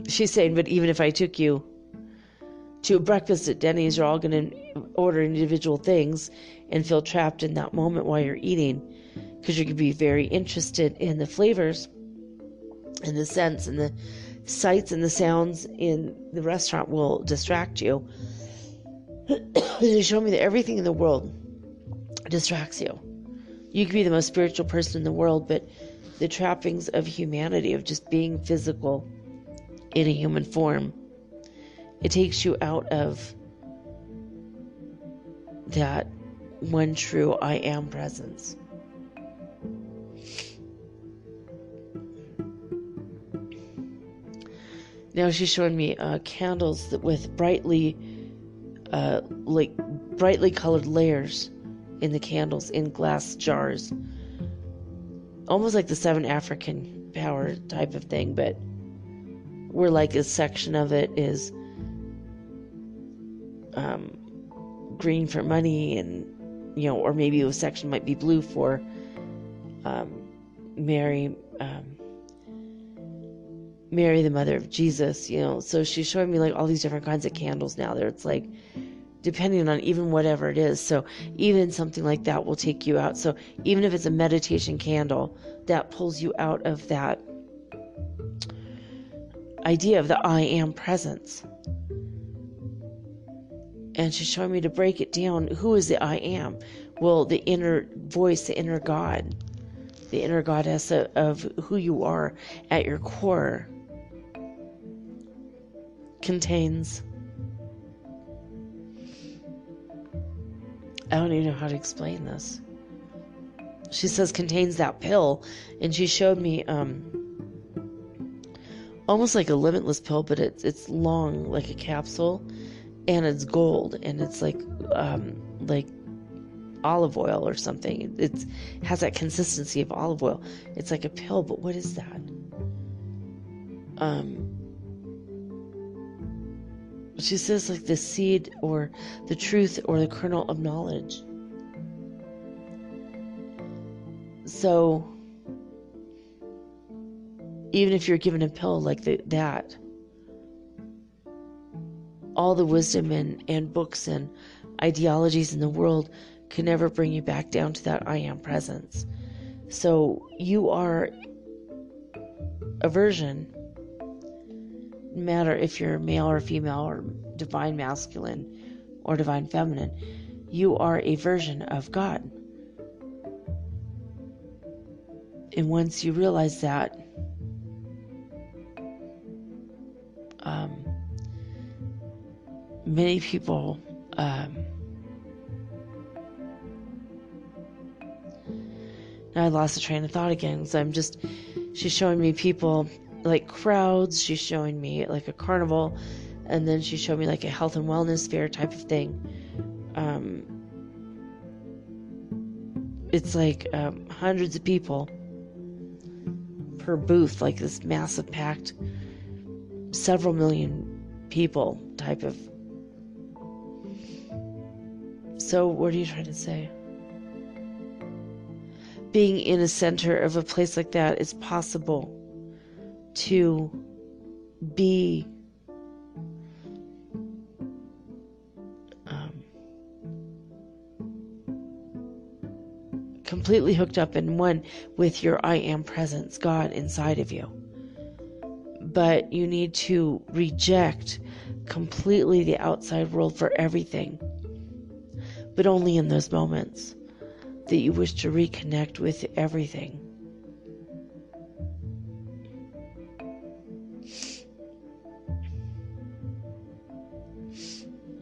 S1: She's saying, but even if I took you to a breakfast at Denny's, you're all going to order individual things and feel trapped in that moment while you're eating, because you could be very interested in the flavors and the scents and the sights and the sounds in the restaurant will distract you. They show me that everything in the world distracts you. You could be the most spiritual person in the world, but the trappings of humanity, of just being physical in a human form, it takes you out of that one true I am presence. Now she's showing me candles with brightly colored layers in the candles in glass jars, almost like the 7 African power type of thing, but where like a section of it is green for money, and you know, or maybe a section might be blue for Mary, the mother of Jesus, you know. So she's showing me like all these different kinds of candles now there. It's like, depending on even whatever it is. So even something like that will take you out. So even if it's a meditation candle, that pulls you out of that idea of the I am presence. And she's showing me to break it down. Who is the I am? Well, the inner voice, the inner God, the inner goddess of who you are at your core, contains, I don't even know how to explain this. She says contains that pill, and she showed me almost like a limitless pill, but it's long like a capsule, and it's gold, and it's like olive oil or something. It has that consistency of olive oil. It's like a pill, but what is that? She says like the seed or the truth or the kernel of knowledge. So even if you're given a pill like that, all the wisdom and books and ideologies in the world can never bring you back down to that I am presence. So you are a version, no matter if you're male or female or divine masculine or divine feminine, you are a version of God. And once you realize that, many people now I lost the train of thought again. So she's showing me people like crowds. She's showing me like a carnival, and then she showed me like a health and wellness fair type of thing. It's like hundreds of people per booth, like this massive packed, several million people type of. So what are you trying to say? Being in a center of a place like that, it's possible to be completely hooked up in one with your I am presence, God inside of you. But you need to reject completely the outside world for everything. but only in those moments that you wish to reconnect with everything.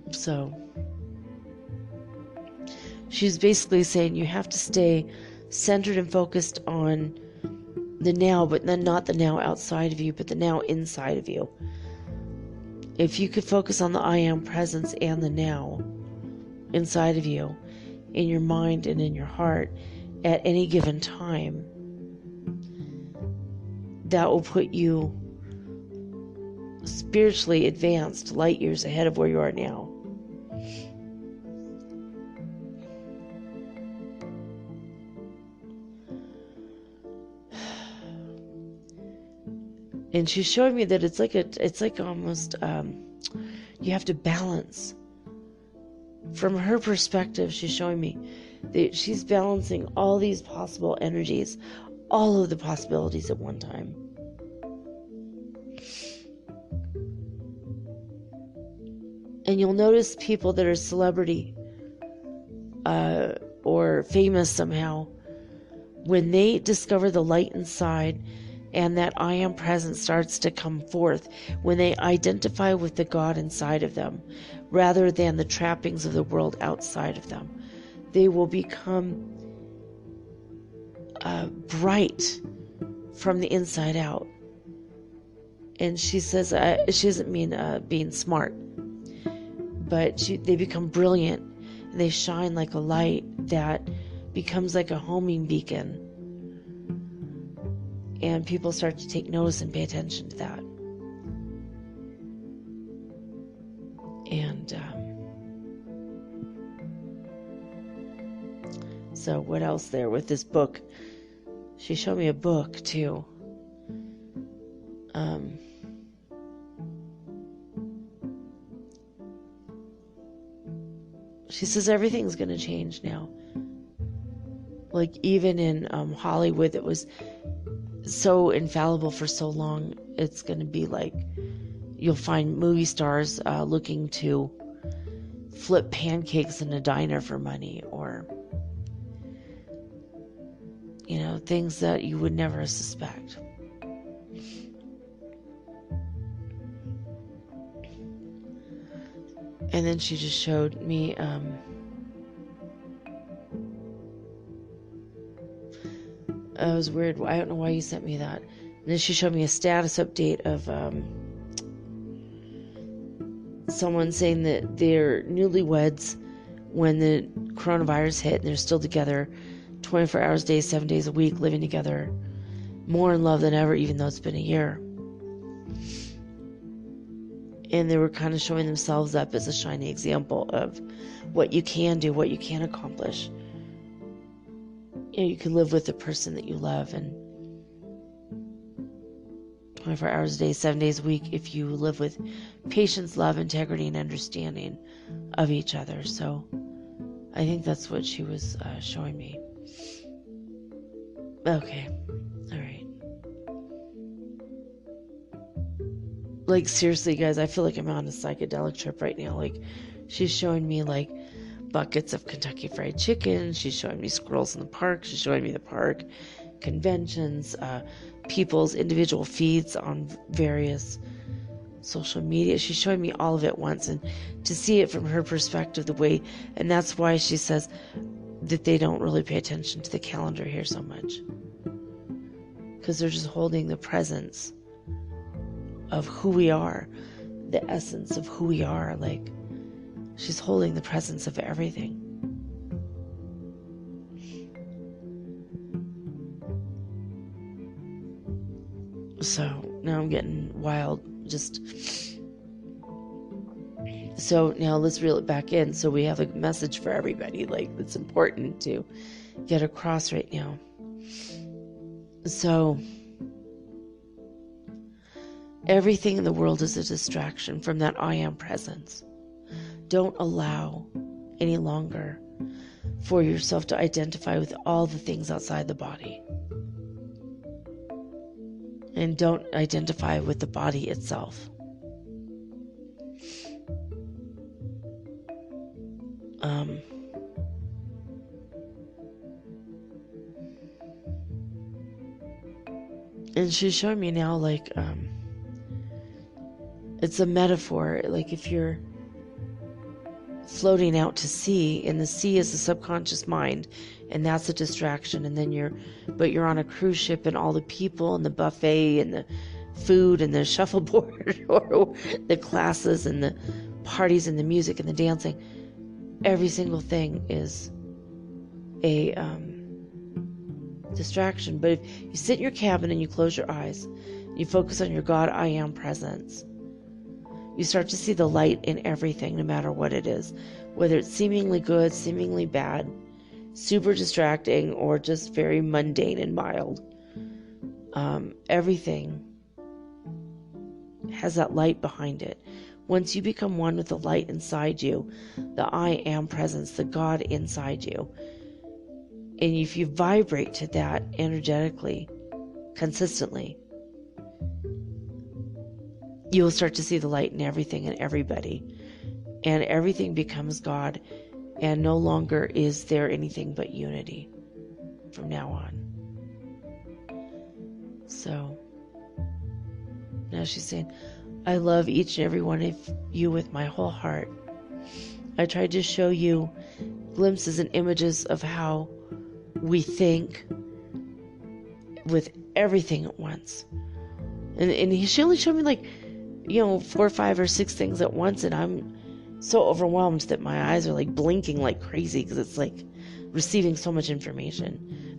S1: So she's basically saying you have to stay centered and focused on the now, but then not the now outside of you, but the now inside of you. If you could focus on the I am presence and the now inside of you, in your mind and in your heart at any given time, that will put you spiritually advanced light years ahead of where you are now. And she's showing me that it's like almost you have to balance. From her perspective, she's showing me that she's balancing all these possible energies, all of the possibilities at one time. And you'll notice people that are celebrity or famous somehow, when they discover the light inside and that I am presence starts to come forth, when they identify with the God inside of them rather than the trappings of the world outside of them, they will become bright from the inside out. And she says, she doesn't mean being smart, but they become brilliant and they shine like a light that becomes like a homing beacon. And people start to take notice and pay attention to that. And so what else there with this book? She showed me a book too. She says everything's going to change now. Like even in Hollywood, it was so infallible for so long. It's going to be like you'll find movie stars looking to flip pancakes in a diner for money, or things that you would never suspect. And then she just showed me it was weird. I don't know why you sent me that. And then she showed me a status update of someone saying that they're newlyweds when the coronavirus hit and they're still together 24 hours a day, 7 days a week, living together, more in love than ever, even though it's been a year. And they were kind of showing themselves up as a shining example of what you can do, what you can accomplish. You can live with the person that you love, and 24 hours a day, 7 days a week, if you live with patience, love, integrity, and understanding of each other. So I think that's what she was showing me. Okay. All right. Like, seriously, guys, I feel like I'm on a psychedelic trip right now. Like, she's showing me, like, buckets of Kentucky Fried Chicken. She's showing me squirrels in the park. She's showing me the park, conventions, people's individual feeds on various social media. She's showing me all of it at once, and to see it from her perspective, the way, and that's why she says that they don't really pay attention to the calendar here so much, because they're just holding the presence of who we are, the essence of who we are. Like, she's holding the presence of everything. So now I'm getting wild. So now let's reel it back in. So we have a message for everybody, like, that's important to get across right now. So everything in the world is a distraction from that I am presence. Don't allow any longer for yourself to identify with all the things outside the body. And don't identify with the body itself. And she's showing me now, like, it's a metaphor. Like if you're floating out to sea, and the sea is the subconscious mind, and that's a distraction. And then you're on a cruise ship, and all the people and the buffet and the food and the shuffleboard or the classes and the parties and the music and the dancing, every single thing is a distraction. But if you sit in your cabin and you close your eyes, you focus on your God I am presence, you start to see the light in everything, no matter what it is, whether it's seemingly good, seemingly bad, super distracting, or just very mundane and mild. Everything has that light behind it. Once you become one with the light inside you, the I am presence, the God inside you, and if you vibrate to that energetically, consistently, you will start to see the light in everything and everybody, and everything becomes God, and no longer is there anything but unity from now on. So now she's saying, I love each and every one of you with my whole heart. I tried to show you glimpses and images of how we think with everything at once. And she only showed me like, 4 or 5 or 6 things at once, and I'm so overwhelmed that my eyes are like blinking like crazy, because it's like receiving so much information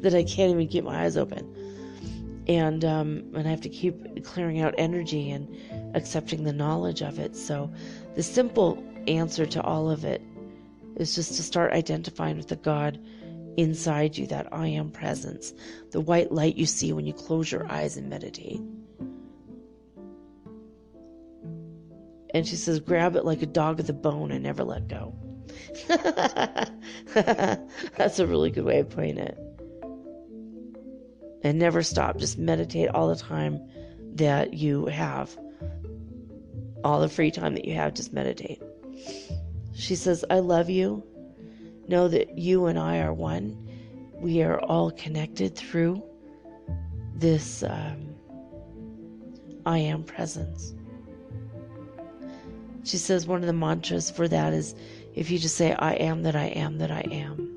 S1: that I can't even keep my eyes open. And I have to keep clearing out energy and accepting the knowledge of it. So the simple answer to all of it is just to start identifying with the God inside you, that I am presence, the white light you see when you close your eyes and meditate. And she says, grab it like a dog at the bone and never let go. That's a really good way of putting it. And never stop. Just meditate all the time that you have. All the free time that you have, just meditate. She says, I love you. Know that you and I are one. We are all connected through this I am presence. She says one of the mantras for that is, if you just say, I am that I am that I am.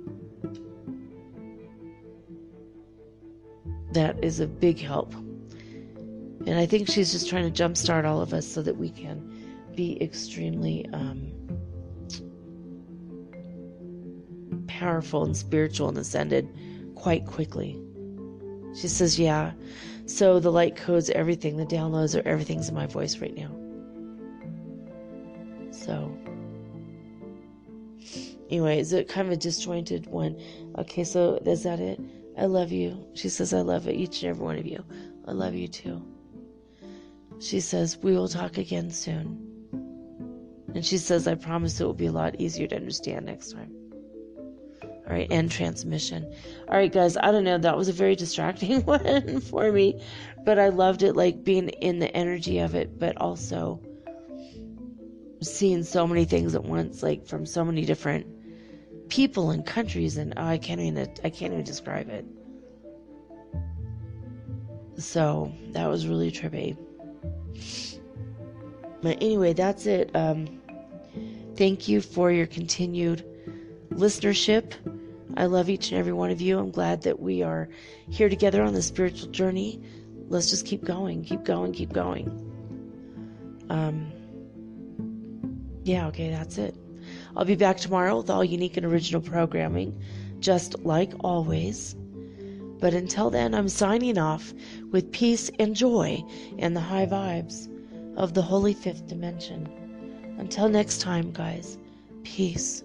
S1: That is a big help. And I think she's just trying to jumpstart all of us so that we can be extremely powerful and spiritual and ascended quite quickly. She says, yeah, so the light codes everything, the downloads are everything's in my voice right now. So, anyway, is it kind of a disjointed one? Okay, so is that it? I love you. She says, I love each and every one of you. I love you too. She says, we will talk again soon. And she says, I promise it will be a lot easier to understand next time. All right, end transmission. All right, guys, I don't know. That was a very distracting one for me, but I loved it, like being in the energy of it, but also seeing so many things at once, like from so many different people and countries, and I can't even describe it. So that was really trippy. But anyway, that's it. Thank you for your continued listenership. I love each and every one of you. I'm glad that we are here together on the spiritual journey. Let's just keep going. Yeah, okay, that's it. I'll be back tomorrow with all unique and original programming, just like always. But until then, I'm signing off with peace and joy and the high vibes of the holy fifth dimension. Until next time, guys, peace.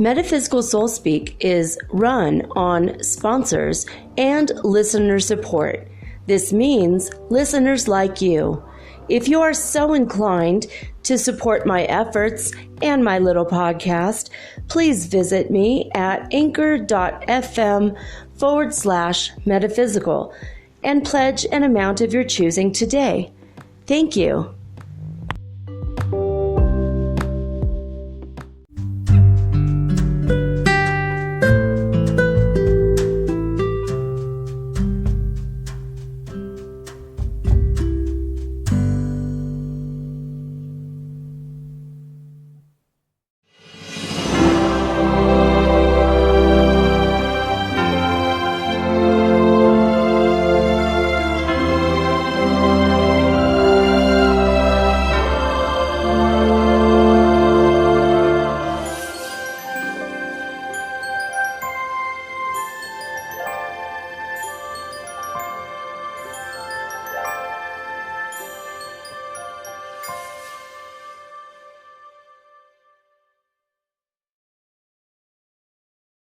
S1: Metaphysical Soul Speak is run on sponsors and listener support. This means listeners like you. If you are so inclined to support my efforts and my little podcast, please visit me at anchor.fm
S2: metaphysical and pledge an amount of your choosing today. Thank you.